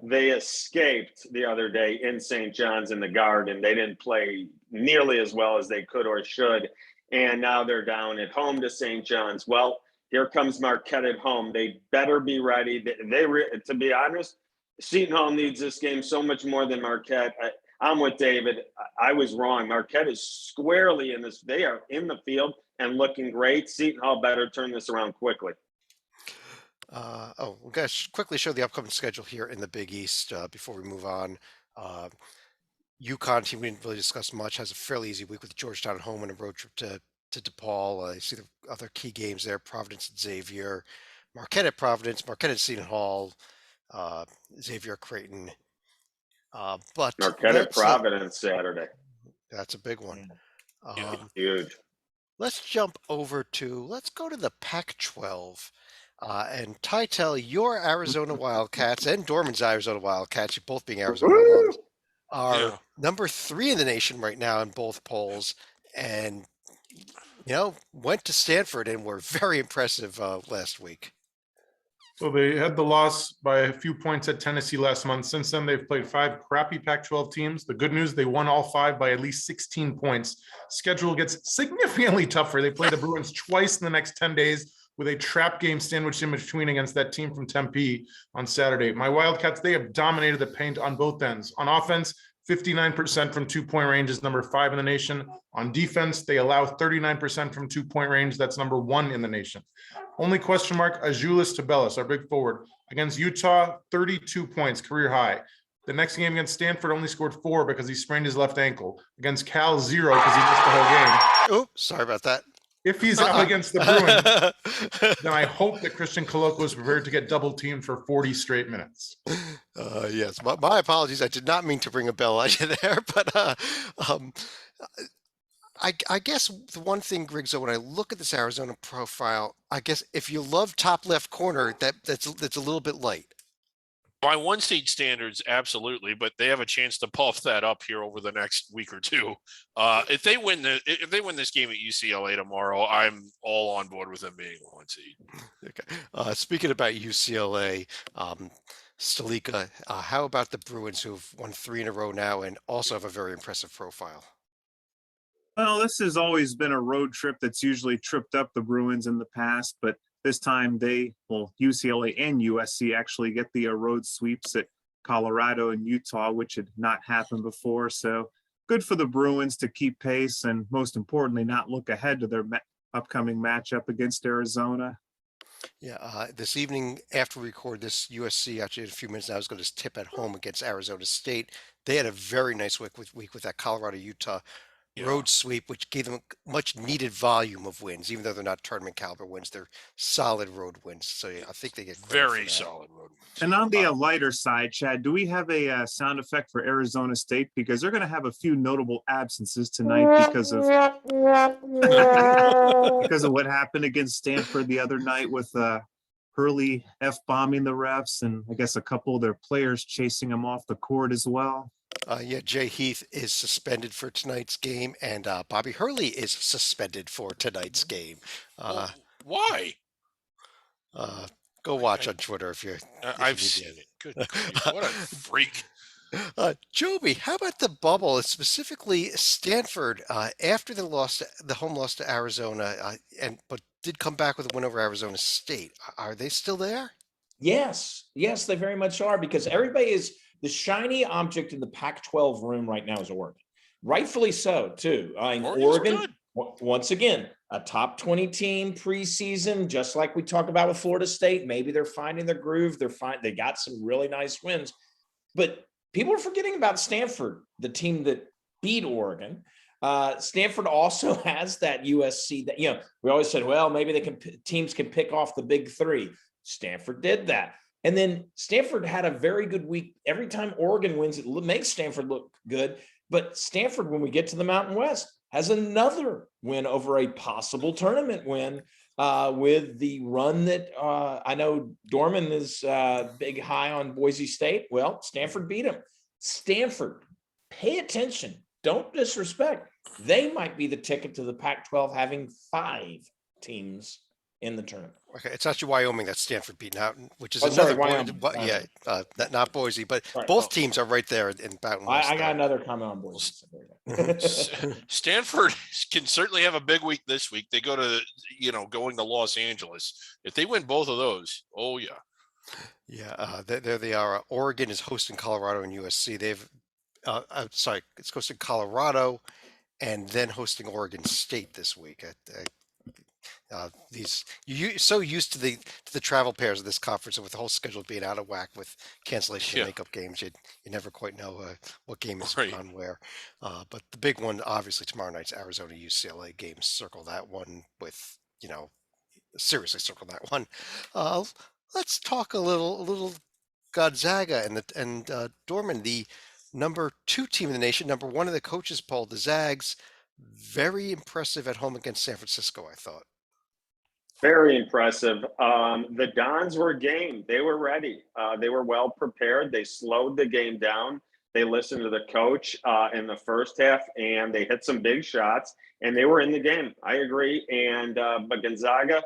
They escaped the other day in St. John's in the Garden. They didn't play nearly as well as they could or should. And now they're down at home to St. John's. Well, here comes Marquette at home. They better be ready. To be honest, Seton Hall needs this game so much more than Marquette. I'm with David. I was wrong. Marquette is squarely in this. They are in the field and looking great. Seton Hall better turn this around quickly. We're going to quickly show the upcoming schedule here in the Big East before we move on. UConn team we didn't really discuss much, has a fairly easy week with Georgetown at home and a road trip to DePaul. You see the other key games there: Providence and Xavier, Marquette at Providence, Marquette at Seton Hall, Xavier Creighton. But Marquette at Providence Saturday. That's a big one. Huge. Let's go to the Pac-12. And Titel, your Arizona Wildcats and Dorman's Arizona Wildcats, you both being Arizona alums, are number 3 in the nation right now in both polls. And, went to Stanford and were very impressive last week. So they had the loss by a few points at Tennessee last month. Since then, they've played 5 crappy Pac-12 teams. The good news, they won all 5 by at least 16 points. Schedule gets significantly tougher. They play the Bruins twice in the next 10 days with a trap game sandwiched in between against that team from Tempe on Saturday. My Wildcats, they have dominated the paint on both ends. On offense, 59% from 2-point range is number 5 in the nation. On defense, they allow 39% from 2-point range. That's number 1 in the nation. Only question mark, Azuolas Tubelis, our big forward. Against Utah, 32 points, career high. The next game against Stanford only scored 4 because he sprained his left ankle. Against Cal, 0 because he missed the whole game. Oh, sorry about that. If he's up against the Bruins, then I hope that Christian Koloko is prepared to get double teamed for 40 straight minutes. Yes, my apologies. I did not mean to ring a bell at you there, but I guess the one thing, Griggs, when I look at this Arizona profile, I guess if you love top left corner, that's a little bit light. By 1 seed standards, absolutely, but they have a chance to puff that up here over the next week or two. If they win this game at UCLA tomorrow, I'm all on board with them being 1 seed. Okay. Speaking about UCLA, Stalika, how about the Bruins, who've won 3 in a row now and also have a very impressive profile? Well, this has always been a road trip that's usually tripped up the Bruins in the past, but this time UCLA and USC actually get the road sweeps at Colorado and Utah, which had not happened before. So good for the Bruins to keep pace and, most importantly, not look ahead to their upcoming matchup against Arizona. Yeah, this evening after we record this, USC actually in a few minutes now is going to tip at home against Arizona State. They had a very nice week with that Colorado Utah Yeah. road sweep, which gave them much needed volume of wins, even though they're not tournament caliber wins. They're solid road wins. So yeah, I think they get credit for Very that. solid road. And on the lighter side, Chad, do we have a sound effect for Arizona State? Because they're going to have a few notable absences tonight because of because of what happened against Stanford the other night with Hurley F-bombing the refs, and I guess a couple of their players chasing him off the court as well. Yeah, Jay Heath is suspended for tonight's game, and Bobby Hurley is suspended for tonight's game. Well, why? Uh, Go watch on Twitter if you. I've seen it. Good grief, what a freak. Joby, how about the bubble? It's specifically Stanford after the home loss to Arizona, but did come back with a win over Arizona State. Are they still there? Yes, they very much are, because everybody is the shiny object in the Pac-12 room right now is Oregon. Rightfully so, too. Oregon, good. once again, a top 20 team preseason, just like we talked about with Florida State. Maybe they're finding their groove. They got some really nice wins. But people are forgetting about Stanford, the team that beat Oregon. Stanford also has that USC that, we always said, well, maybe teams can pick off the big three. Stanford did that. And then Stanford had a very good week. Every time Oregon wins, it makes Stanford look good. But Stanford, when we get to the Mountain West, has another win over a possible tournament win with the run that I know Dorman is big high on Boise State. Well, Stanford beat him. Stanford, pay attention. Don't disrespect. They might be the ticket to the Pac-12, having 5 teams in the tournament. Okay, it's actually Wyoming that Stanford beat out, which is sorry, another Wyoming. not Boise, but Right. both teams are right there in Mountain West. I got another comment on Boise. Stanford can certainly have a big week this week. They go to, going to Los Angeles. If they win both of those, oh yeah. Yeah, there they are. Oregon is hosting Colorado and USC. It's hosting Colorado and then hosting Oregon State this week. You're so used to the travel pairs of this conference, and with the whole schedule being out of whack with cancellation of makeup games, you never quite know what game is on where. But the big one, obviously, tomorrow night's Arizona UCLA game. Circle that one with seriously circle that one. Let's talk a little Gonzaga and Dorman, the number 2 team in the nation, number 1 in the coaches poll, the Zags. Very impressive at home against San Francisco, I thought. Very impressive. The Dons were game. They were ready. They were well prepared. They slowed the game down. They listened to the coach in the first half, and they hit some big shots, and they were in the game. I agree. And but Gonzaga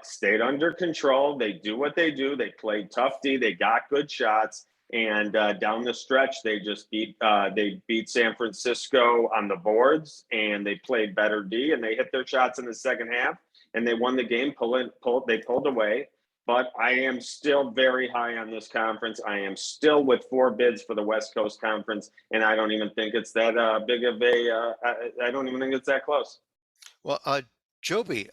stayed under control. They do what they do. They played tough D. They got good shots. And down the stretch, they just beat San Francisco on the boards, and they played better D, and they hit their shots in the second half, and they won the game. They pulled away. But I am still very high on this conference. I am still with 4 bids for the West Coast Conference, and I don't even think it's that big of a. I don't even think it's that close. Well, Joby,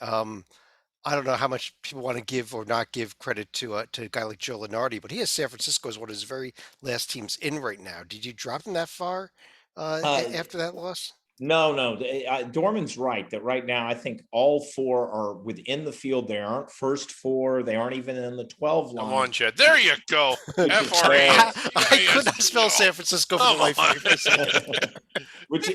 I don't know how much people want to give or not give credit to a guy like Joe Lenardi, but he has San Francisco as one of his very last teams in right now. Did you drop them that far after that loss? No. Dorman's right that right now I think all 4 are within the field. They aren't first 4. They aren't even in the 12 line. Come on, Chad. There you go. I could not spell San Francisco for the life of me. Which,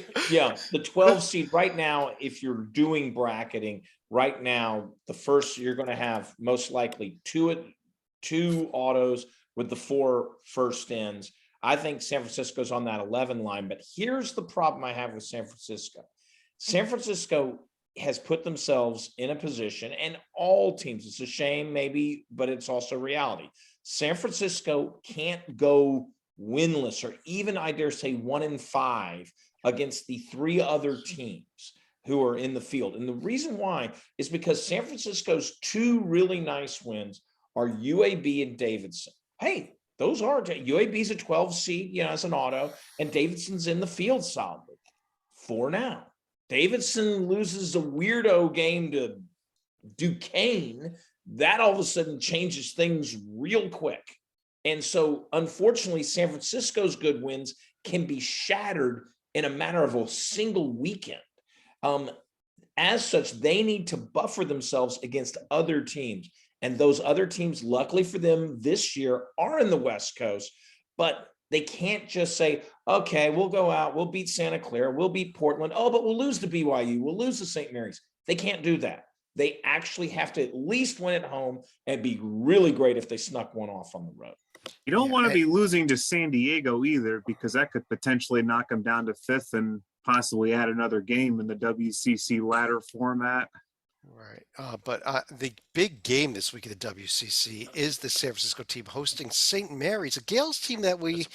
the 12 seed right now, if you're doing bracketing, right now, the first you're going to have most likely 2 autos with the 4 first ins. I think San Francisco's on that 11 line, but here's the problem I have with San Francisco. San Francisco has put themselves in a position, and all teams, it's a shame maybe, but it's also reality. San Francisco can't go winless or even, I dare say, 1-5 against the 3 other teams who are in the field. And the reason why is because San Francisco's 2 really nice wins are UAB and Davidson. Hey, those are UAB's a 12 seed, as an auto, and Davidson's in the field solidly for now. Davidson loses a weirdo game to Duquesne. That all of a sudden changes things real quick. And so, unfortunately, San Francisco's good wins can be shattered in a matter of a single weekend. As such, they need to buffer themselves against other teams. And those other teams, luckily for them this year, are in the West Coast, but they can't just say, okay, we'll go out, we'll beat Santa Clara, we'll beat Portland. Oh, but we'll lose to BYU, we'll lose to St. Mary's. They can't do that. They actually have to at least win at home, and be really great if they snuck one off on the road. You don't want to be losing to San Diego either, because that could potentially knock them down to 5th and possibly add another game in the WCC ladder format. Right. But the big game this week at the WCC is the San Francisco team hosting St. Mary's, a Gales team that we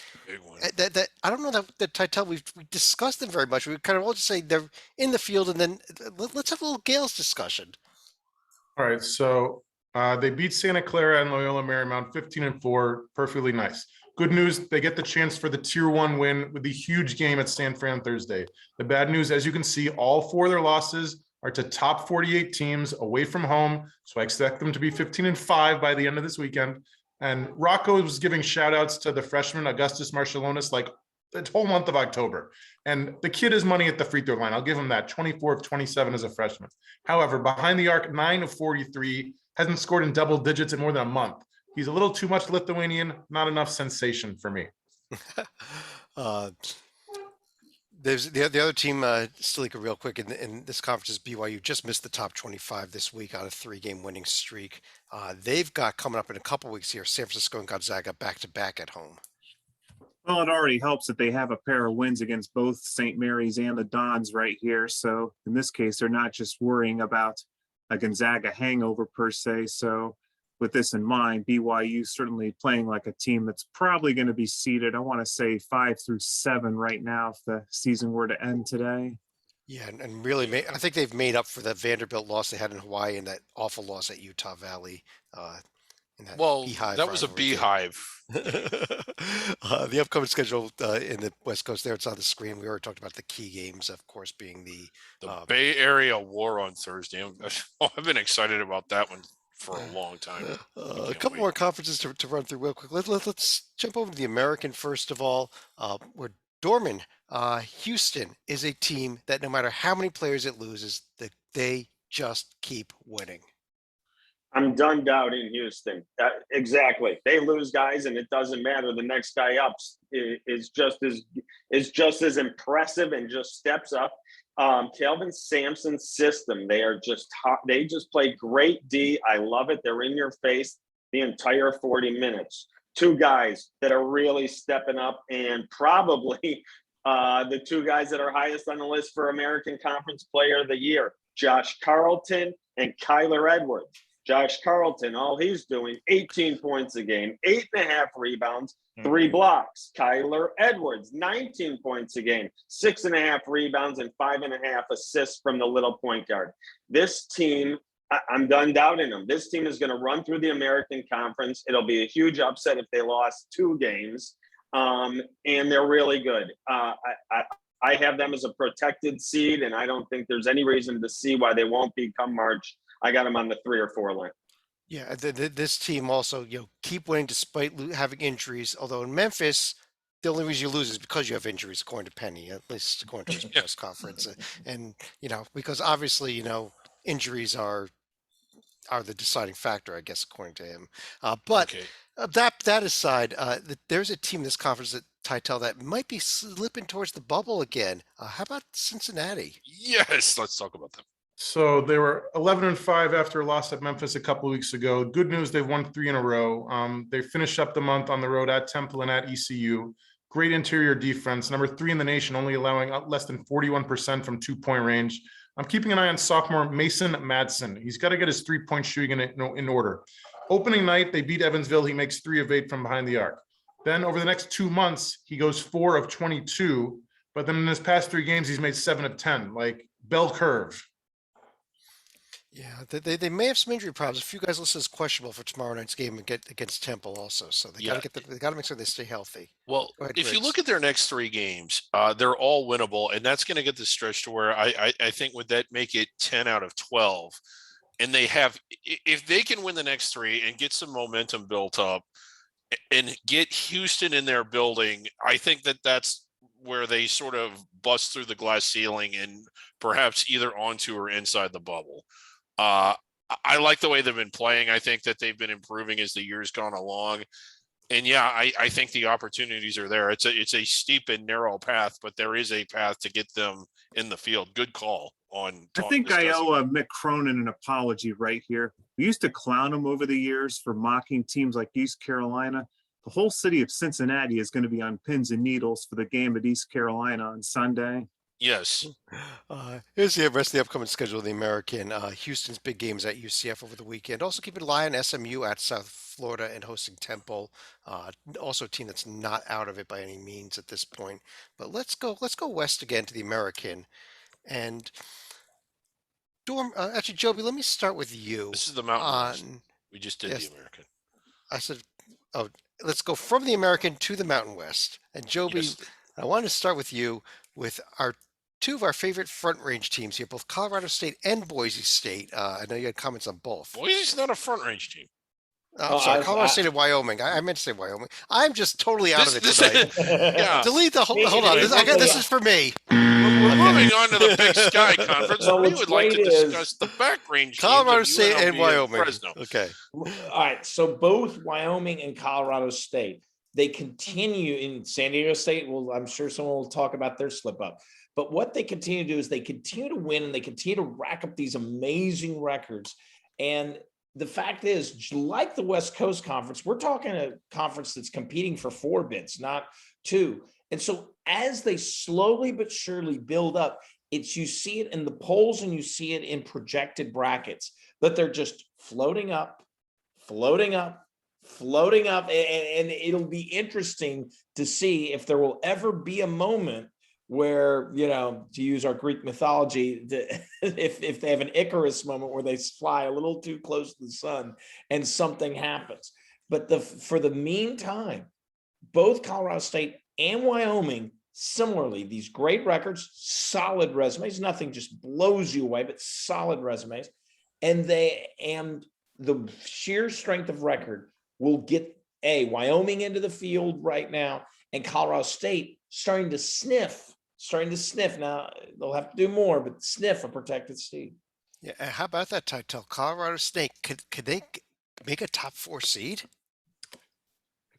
that I don't know that Title we discussed them very much. We kind of all just say they're in the field, and then let's have a little Gales discussion. All right, so they beat Santa Clara and Loyola Marymount 15-4, perfectly nice. Good news, they get the chance for the Tier 1 win with the huge game at San Fran Thursday. The bad news, as you can see, all 4 of their losses are to top 48 teams away from home. So I expect them to be 15-5 by the end of this weekend. And Rocco was giving shout outs to the freshman Augustus Marshallonis like the whole month of October. And the kid is money at the free throw line. I'll give him that. 24 of 27 as a freshman. However, behind the arc, 9 of 43, hasn't scored in double digits in more than a month. He's a little too much Lithuanian, not enough sensation for me. There's the other team, Stalika, real quick, in this conference is BYU. Just missed the top 25 this week on a 3-game winning streak. They've got coming up in a couple weeks here, San Francisco and Gonzaga back-to-back at home. Well, it already helps that they have a pair of wins against both St. Mary's and the Dons right here. So in this case, they're not just worrying about a Gonzaga hangover per se. So with this in mind, BYU certainly playing like a team that's probably going to be seeded, I want to say 5 through 7 right now if the season were to end today. Yeah, and really, I think they've made up for that Vanderbilt loss they had in Hawaii and that awful loss at Utah Valley. That was a beehive. The upcoming schedule in the West Coast there, it's on the screen. We already talked about the key games, of course, being the Bay Area War on Thursday. I've been excited about that one for a long time. A couple more conferences to run through real quick. Let's jump over to the American first of all, where Dorman, Houston is a team that no matter how many players it loses, that they just keep winning. I'm done doubting Houston. Exactly. They lose guys, and it doesn't matter. The next guy up is just as impressive and just steps up. Kelvin Sampson's system. They just play great D. I love it. They're in your face the entire 40 minutes. 2 guys that are really stepping up, and probably the 2 guys that are highest on the list for American Conference Player of the Year, Josh Carlton and Kyler Edwards. Josh Carlton, all he's doing, 18 points a game, 8.5 rebounds, 3 blocks. Kyler Edwards, 19 points a game, 6.5 rebounds, and 5.5 assists from the little point guard. This team, I'm done doubting them. This team is going to run through the American Conference. It'll be a huge upset if they lost 2 games, and they're really good. I have them as a protected seed, and I don't think there's any reason to see why they won't be come March. I got them on the 3 or 4 line. Yeah, this team also, keep winning despite having injuries. Although in Memphis, the only reason you lose is because you have injuries, according to Penny, at least according to his press conference. And because obviously, injuries are the deciding factor, I guess, according to him. But that aside, there's a team in this conference that Title that might be slipping towards the bubble again. How about Cincinnati? Yes, let's talk about them. So they were 11-5 after a loss at Memphis a couple of weeks ago. Good news, they've won 3 in a row. They finished up the month on the road at Temple and at ECU. Great interior defense, number 3 in the nation, only allowing less than 41% from 2-point range. I'm keeping an eye on sophomore Mason Madsen. He's got to get his 3-point shooting in order. Opening night, they beat Evansville. He makes 3 of 8 from behind the arc. Then over the next 2 months, he goes 4 of 22 but then in his past 3 games, he's made 7 of 10, like bell curve. Yeah, they may have some injury problems. A few guys listed as questionable for tomorrow night's game against Temple also. So they got to they got to make sure they stay healthy. Well, Go ahead, if you Griggs. look at their next 3 games, they're all winnable, and that's going to get the stretch to where I think would that make it 10 out of 12. And they have, if they can win the next 3 and get some momentum built up and get Houston in their building, I think that that's where they sort of bust through the glass ceiling and perhaps either onto or inside the bubble. I like the way they've been playing. I think that they've been improving as the year's gone along. And yeah, I think the opportunities are there. It's a steep and narrow path, but there is a path to get them in the field. Good call on. I think I owe Mick Cronin an apology right here. We used to clown him over the years for mocking teams like East Carolina. The whole city of Cincinnati is going to be on pins and needles for the game at East Carolina on Sunday. Yes. Here's the rest of the upcoming schedule of the American. Houston's big games at UCF over the weekend. Also keep an eye on SMU at South Florida and hosting Temple. Also a team that's not out of it by any means at this point. But let's go west again to the American. And actually, Joby, let me start with you. This is the Mountain West. We just did the American. I said, let's go from the American to the Mountain West. And Joby, I wanted to start with you with two of our favorite Front Range teams here, both Colorado State and Boise State. I know you had comments on both. Boise's not a Front Range team. Sorry, Colorado State and Wyoming. I meant to say Wyoming. I'm just totally out of it tonight. Yeah. Delete the whole. Hold on. This is for me. We're moving on to the Big Sky Conference. Well, we what's would like to great discuss the back range teams Colorado of State UNLV and Wyoming. Fresno. Okay. All right. So both Wyoming and Colorado State, they continue in San Diego State. Well, I'm sure someone will talk about their slip up. But what they continue to do is they continue to win and they continue to rack up these amazing records. And the fact is, like the West Coast Conference, we're talking a conference that's competing for 4 bids, not 2. And so as they slowly but surely build up, you see it in the polls and you see it in projected brackets, that they're just floating up, floating up, floating up. And it'll be interesting to see if there will ever be a moment where, to use our Greek mythology, if they have an Icarus moment where they fly a little too close to the sun and something happens. But for the meantime, both Colorado State and Wyoming, similarly, these great records, solid resumes, nothing just blows you away, but solid resumes. And the sheer strength of record will get Wyoming into the field right now, and Colorado State starting to sniff. Now they'll have to do more, but sniff a protected seed. Yeah. How about that, Title? Colorado State, could they make a top 4 seed?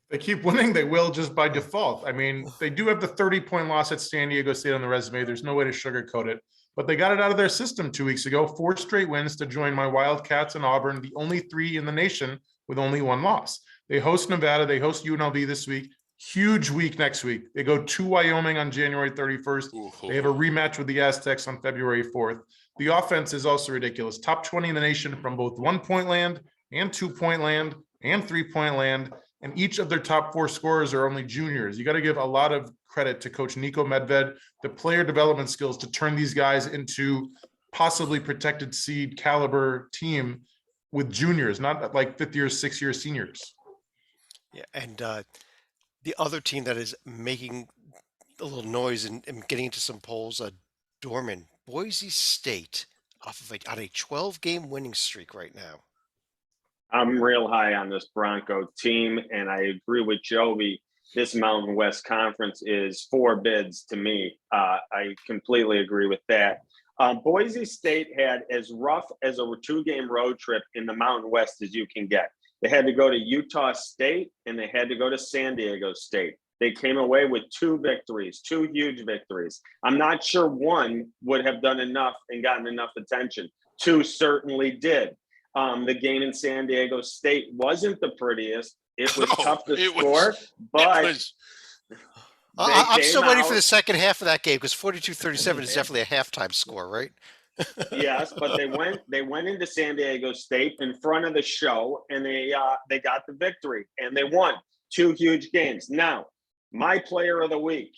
They keep winning, they will just by default. I mean, they do have the 30-point loss at San Diego State on the resume. There's no way to sugarcoat it. But they got it out of their system 2 weeks ago. 4 straight wins to join my Wildcats and Auburn, the only 3 in the nation with only 1 loss. They host Nevada. They host UNLV this week. Huge week next week. They go to Wyoming on January 31st. They have a rematch with the Aztecs on February 4th. The offense is also ridiculous. Top 20 in the nation from both 1-point land and 2-point land and 3-point land. And each of their top 4 scorers are only juniors. You got to give a lot of credit to Coach Nico Medved, the player development skills to turn these guys into possibly protected seed caliber team with juniors, not like 5th year, 6th year seniors. Yeah, and the other team that is making a little noise and getting into some polls, Dorman, Boise State, on a 12-game winning streak right now. I'm real high on this Bronco team, and I agree with Joby. This Mountain West Conference is 4 bids to me. I completely agree with that. Boise State had as rough as a 2-game road trip in the Mountain West as you can get. They had to go to Utah State and they had to go to San Diego State. They came away with 2 victories, 2 huge victories. I'm not sure one would have done enough and gotten enough attention. 2 certainly did. The game in San Diego State wasn't the prettiest. It was tough to score, but I'm still waiting for the second half of that game because 42-37 is definitely a halftime score, right? Yes, but they went into San Diego State in front of the show, and they got the victory, and they won 2 huge games. Now, my player of the week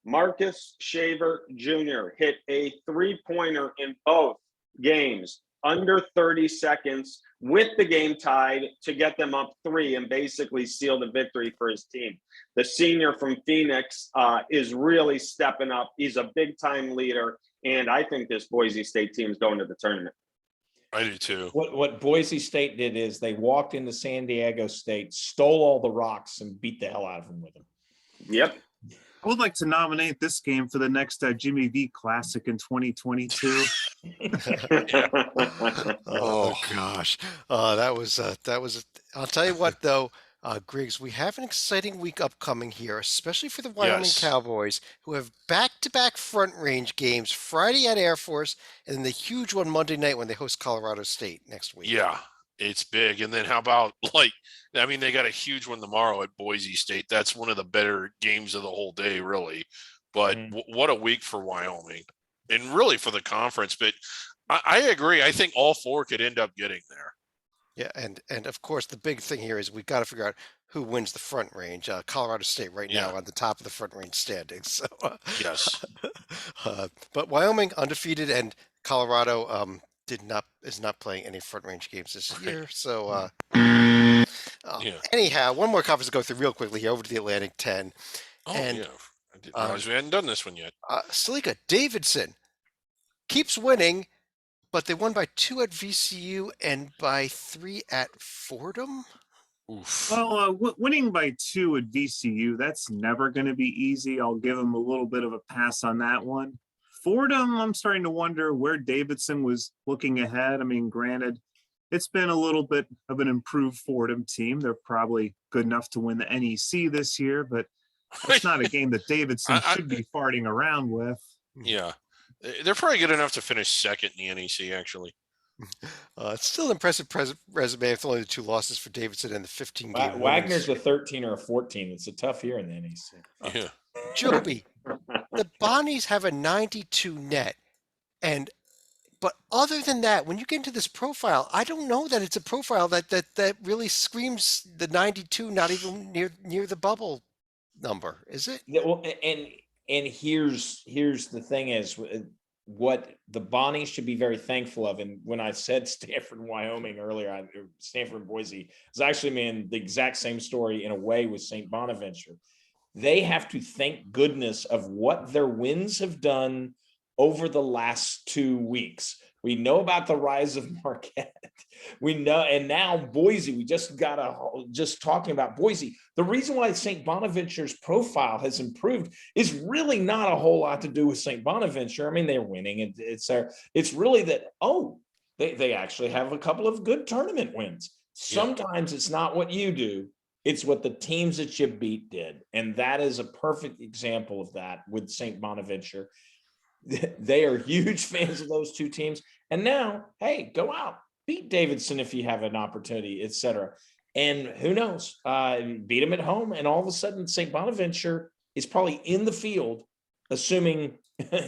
Marcus Shaver Jr. hit a three-pointer in both games under 30 seconds with the game tied to get them up 3 and basically seal the victory for his team. The senior from Phoenix is really stepping up. He's a big-time leader, and I think this Boise State team is going to the tournament. I do too. What Boise State did is they walked into San Diego State, stole all the rocks, and beat the hell out of them with them. Yep. I would like to nominate this game for the next Jimmy V Classic in 2022. Oh gosh, that was. I'll tell you what, though, Griggs, we have an exciting week upcoming here, especially for the Wyoming Yes. Cowboys, who have back-to-back Front Range games Friday at Air Force, and then the huge one Monday night when they host Colorado State next week. Yeah, it's big. And then how about they got a huge one tomorrow at Boise State. That's one of the better games of the whole day, really. But what a week for Wyoming, and really for the conference. But I agree. I think all 4 could end up getting there. Yeah, and of course the big thing here is we got to figure out who wins the Front Range. Colorado State right now on the top of the Front Range standings. So Yes. but Wyoming undefeated, and Colorado is not playing any Front Range games this year. So anyhow, one more conference to go through real quickly here over to the Atlantic 10. Oh, and yeah. I didn't realize we hadn't done this one yet. Salika Davidson keeps winning, but they won by 2 at VCU and by 3 at Fordham. Oof. Well, winning by 2 at VCU, that's never going to be easy. I'll give them a little bit of a pass on that one. Fordham, I'm starting to wonder where Davidson was looking ahead. I mean, granted, it's been a little bit of an improved Fordham team. They're probably good enough to win the NEC this year, but it's not a game that Davidson should be farting around with. Yeah. They're probably good enough to finish second in the NEC, actually. It's still an impressive resume. It's only the 2 losses for Davidson and the 15-game Wagner's a 13 or a 14. It's a tough year in the NEC. Yeah. Joby, the Bonnies have a 92 net, but other than that, when you get into this profile, I don't know that it's a profile that really screams the 92, not even near the bubble number, is it? Yeah, well, and here's the thing is what the Bonnies should be very thankful of. And when I said Stanford and Wyoming earlier, Stanford and Boise is actually the exact same story in a way with St. Bonaventure. They have to thank goodness of what their wins have done over the last 2 weeks. We know about the rise of Marquette. We know, and now Boise, we just talking about Boise. The reason why St. Bonaventure's profile has improved is really not a whole lot to do with St. Bonaventure. I mean, they're winning. It's really that, they actually have a couple of good tournament wins. Sometimes it's not what you do. It's what the teams that you beat did. And that is a perfect example of that with St. Bonaventure. They are huge fans of those 2 teams. And now, hey, go out, beat Davidson if you have an opportunity, etc. And who knows, beat them at home. And all of a sudden, St. Bonaventure is probably in the field, assuming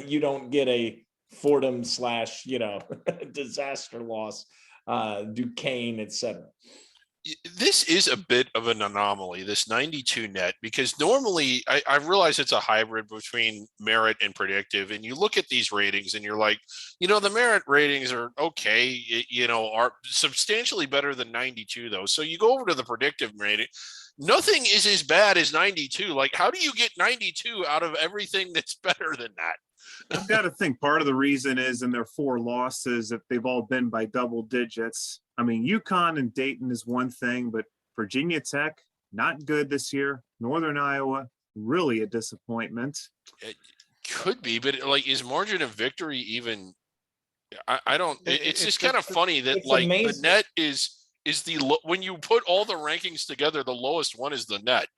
you don't get a Fordham / disaster loss, Duquesne, etc. This is a bit of an anomaly, this 92 net, because normally I realize it's a hybrid between merit and predictive. And you look at these ratings and you're like, the merit ratings are okay, are substantially better than 92 though. So you go over to the predictive rating. Nothing is as bad as 92. Like, how do you get 92 out of everything that's better than that? I've got to think part of the reason is in their 4 losses that they've all been by double digits. I mean, UConn and Dayton is one thing, but Virginia Tech, not good this year. Northern Iowa, really a disappointment. It could be, but is margin of victory even? I don't. It's just kind of funny that the net is when you put all the rankings together, the lowest one is the net,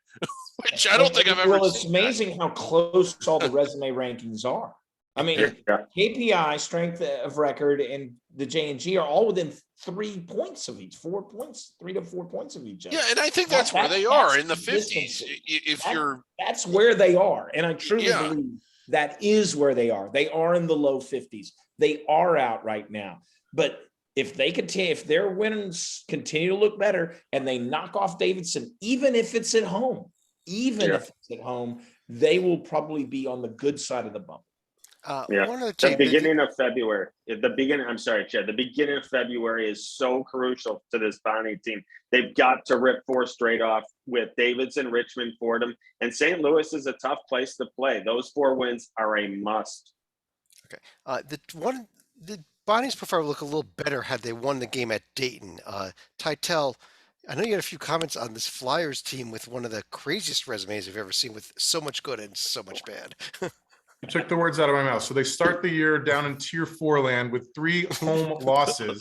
which I don't think I've ever. Well, it's amazing how close all the resume rankings are. I mean, KPI, strength of record, and the J&G are all within 3 points of each, 4 points, 3 to 4 points of each other. Yeah, and I think that's where they are in the 50s. That's where they are, and I truly believe that is where they are. They are in the low 50s. They are out right now. But if their wins continue to look better and they knock off Davidson, even if it's at home, even Yeah. if it's at home, they will probably be on the good side of the bump. Yeah. One of the The team, beginning of February, I'm sorry, Chad. The beginning of February is so crucial to this Bonnie team. They've got to rip 4 straight off with Davidson, Richmond, Fordham, and St. Louis is a tough place to play. Those 4 wins are a must. okay. The Bonnies prefer look a little better had they won the game at Dayton. Titel, I know you had a few comments on this Flyers team with one of the craziest resumes I've ever seen, with so much good and so much bad. You took the words out of my mouth. So they start the year down in Tier 4 land with 3 home losses.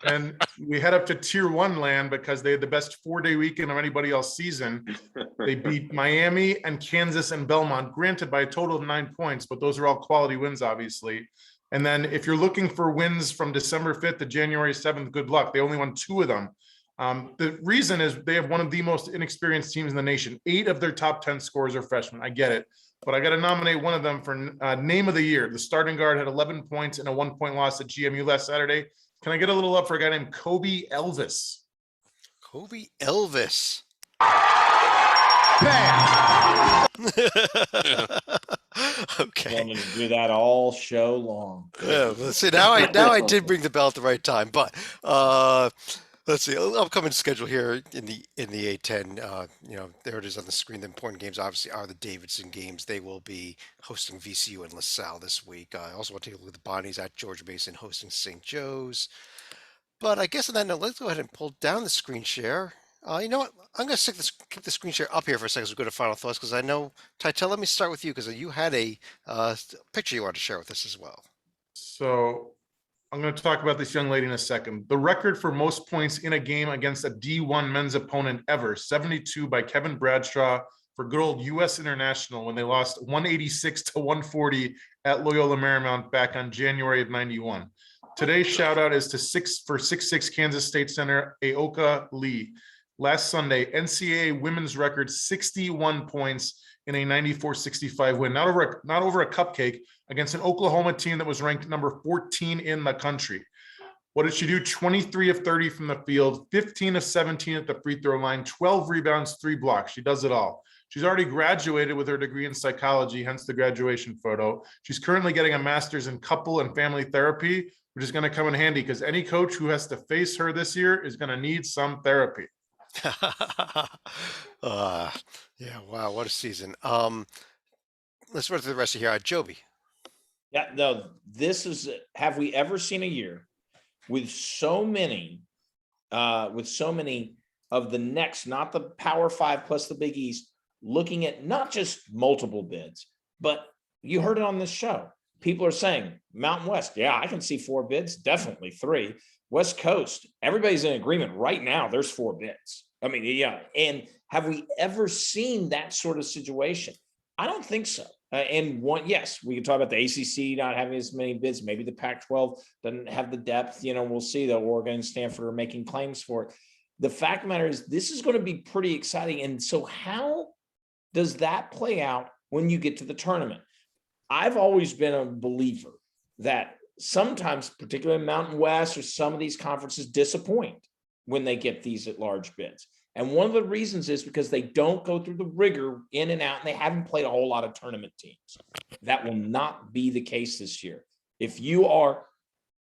And we head up to Tier 1 land because they had the best 4-day weekend of anybody else season. They beat Miami and Kansas and Belmont, granted by a total of 9 points, but those are all quality wins, obviously. And then if you're looking for wins from December 5th to January 7th, good luck. They only won 2 of them. The reason is they have one of the most inexperienced teams in the nation. 8 of their top 10 scorers are freshmen. I get it. But I got to nominate one of them for name of the year. The starting guard had 11 points and a 1-point loss at GMU last Saturday. Can I get a little love for a guy named Kobe Elvis? Kobe Elvis. Okay. Wanted to do that all show long. Yeah, let's see. Now I did bring the bell at the right time, but let's see. Upcoming schedule here in the A10. There it is on the screen. The important games obviously are the Davidson games. They will be hosting VCU and LaSalle this week. I also want to take a look at the Bonnies at Georgia Mason hosting St. Joe's. But I guess on that note, let's go ahead and pull down the screen share. You know what? I'm going to keep the screen share up here for a second as we go to final thoughts, because I know, Titel, let me start with you, because you had a picture you wanted to share with us as well. So I'm going to talk about this young lady in a second. The record for most points in a game against a D1 men's opponent ever, 72 by Kevin Bradshaw for good old U.S. International when they lost 186 to 140 at Loyola Marymount back on January of 91. Today's shout out is to 6'6" Kansas State center Aoka Lee. Last Sunday, NCAA women's record 61 points in a 94-65 win, not over a cupcake, against an Oklahoma team that was ranked number 14 in the country. What did she do? 23 of 30 from the field, 15 of 17 at the free throw line, 12 rebounds, 3 blocks. She does it all. She's already graduated with her degree in psychology, hence the graduation photo. She's currently getting a master's in couple and family therapy, which is going to come in handy because any coach who has to face her this year is going to need some therapy. Yeah, wow, what a season. Let's run through the rest of here. Joby. Yeah, no, this is, have we ever seen a year with so many of the next, not the Power 5 plus the Big East, looking at not just multiple bids, but you heard it on this show. People are saying Mountain West, yeah, I can see 4 bids, definitely 3. West Coast, everybody's in agreement right now. There's 4 bids. I mean, yeah. And have we ever seen that sort of situation? I don't think so. And one, yes, we can talk about the ACC not having as many bids. Maybe the Pac-12 doesn't have the depth. We'll see that Oregon and Stanford are making claims for it. The fact of the matter is this is going to be pretty exciting. And so how does that play out when you get to the tournament? I've always been a believer that sometimes, particularly Mountain West or some of these conferences, disappoint when they get these at large bids. And one of the reasons is because they don't go through the rigor in and out, and they haven't played a whole lot of tournament teams. That will not be the case this year. If you are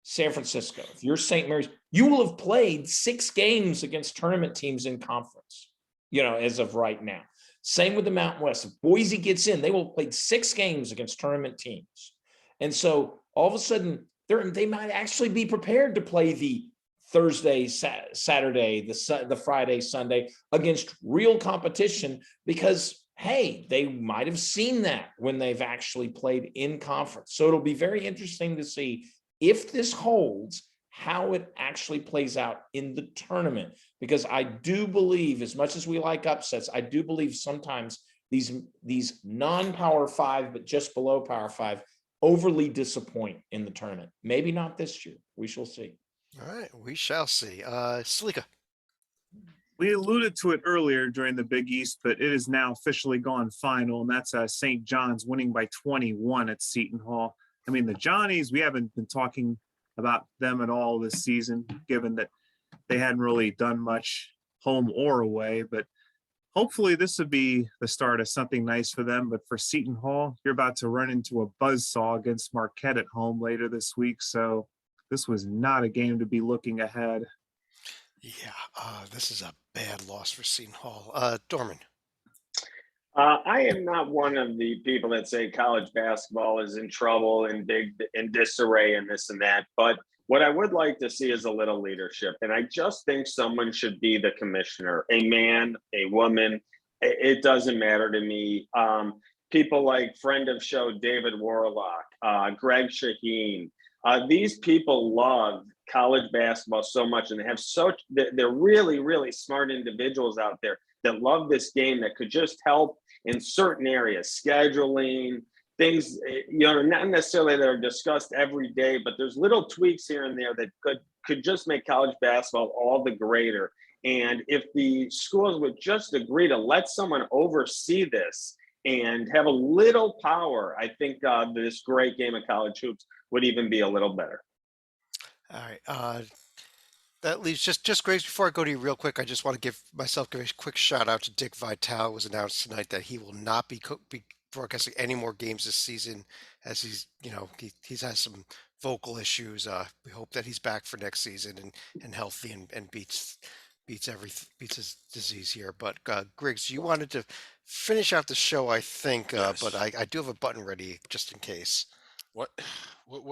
San Francisco, if you're St. Mary's, you will have played 6 games against tournament teams in conference, as of right now. Same with the Mountain West. If Boise gets in, they will have played 6 games against tournament teams. And so all of a sudden, they might actually be prepared to play the Thursday, Saturday, the Friday, Sunday against real competition because, hey, they might have seen that when they've actually played in conference. So it'll be very interesting to see if this holds, how it actually plays out in the tournament. Because I do believe, as much as we like upsets, I do believe sometimes these non-Power 5, but just below Power 5, overly disappoint in the tournament. Maybe not this year. We shall see. All right, we shall see. Salika. We alluded to it earlier during the Big East, but it is now officially gone final, and that's St. John's winning by 21 at Seton Hall. I mean, the Johnnies, we haven't been talking about them at all this season, given that they hadn't really done much home or away, but hopefully this would be the start of something nice for them. But for Seton Hall, you're about to run into a buzzsaw against Marquette at home later this week. So this was not a game to be looking ahead. Yeah, this is a bad loss for Seton Hall. Dorman. I am not one of the people that say college basketball is in trouble and in disarray and this and that. But what I would like to see is a little leadership. And I just think someone should be the commissioner, a man, a woman. It doesn't matter to me. People like friend of show David Warlock, Greg Shaheen. These people love college basketball so much, and they have they're really, really smart individuals out there that love this game that could just help in certain areas, scheduling, things, not necessarily that are discussed every day, but there's little tweaks here and there that could just make college basketball all the greater. And if the schools would just agree to let someone oversee this and have a little power, I think this great game of college hoops would even be a little better. All right. That leaves just Graves. Before I go to you real quick, I just want to give a quick shout out to Dick Vitale. It was announced tonight that he will not be broadcasting any more games this season, as he's had some vocal issues. We hope that he's back for next season and healthy and beats his disease here. But Griggs, you wanted to finish out the show, I think, Yes. but I do have a button ready just in case. What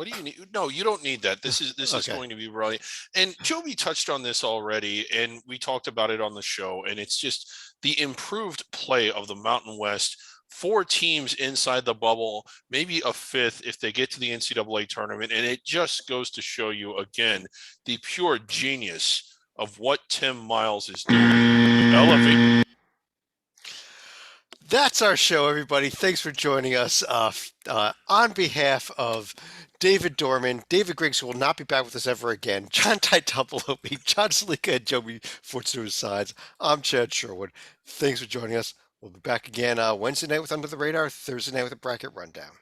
do you need? No, you don't need that. This is Okay. going to be brilliant. And Joby touched on this already, and we talked about it on the show. And it's just the improved play of the Mountain West. 4 teams inside the bubble, maybe a 5th if they get to the NCAA tournament. And it just goes to show you again the pure genius of what Tim Miles is doing. Elevate. That's our show, everybody. Thanks for joining us. On behalf of David Dorman, David Griggs, who will not be back with us ever again, John Titopolopi, John Salika, and Joby Fortune sides, I'm Chad Sherwood. Thanks for joining us. We'll be back again Wednesday night with Under the Radar, Thursday night with a bracket rundown.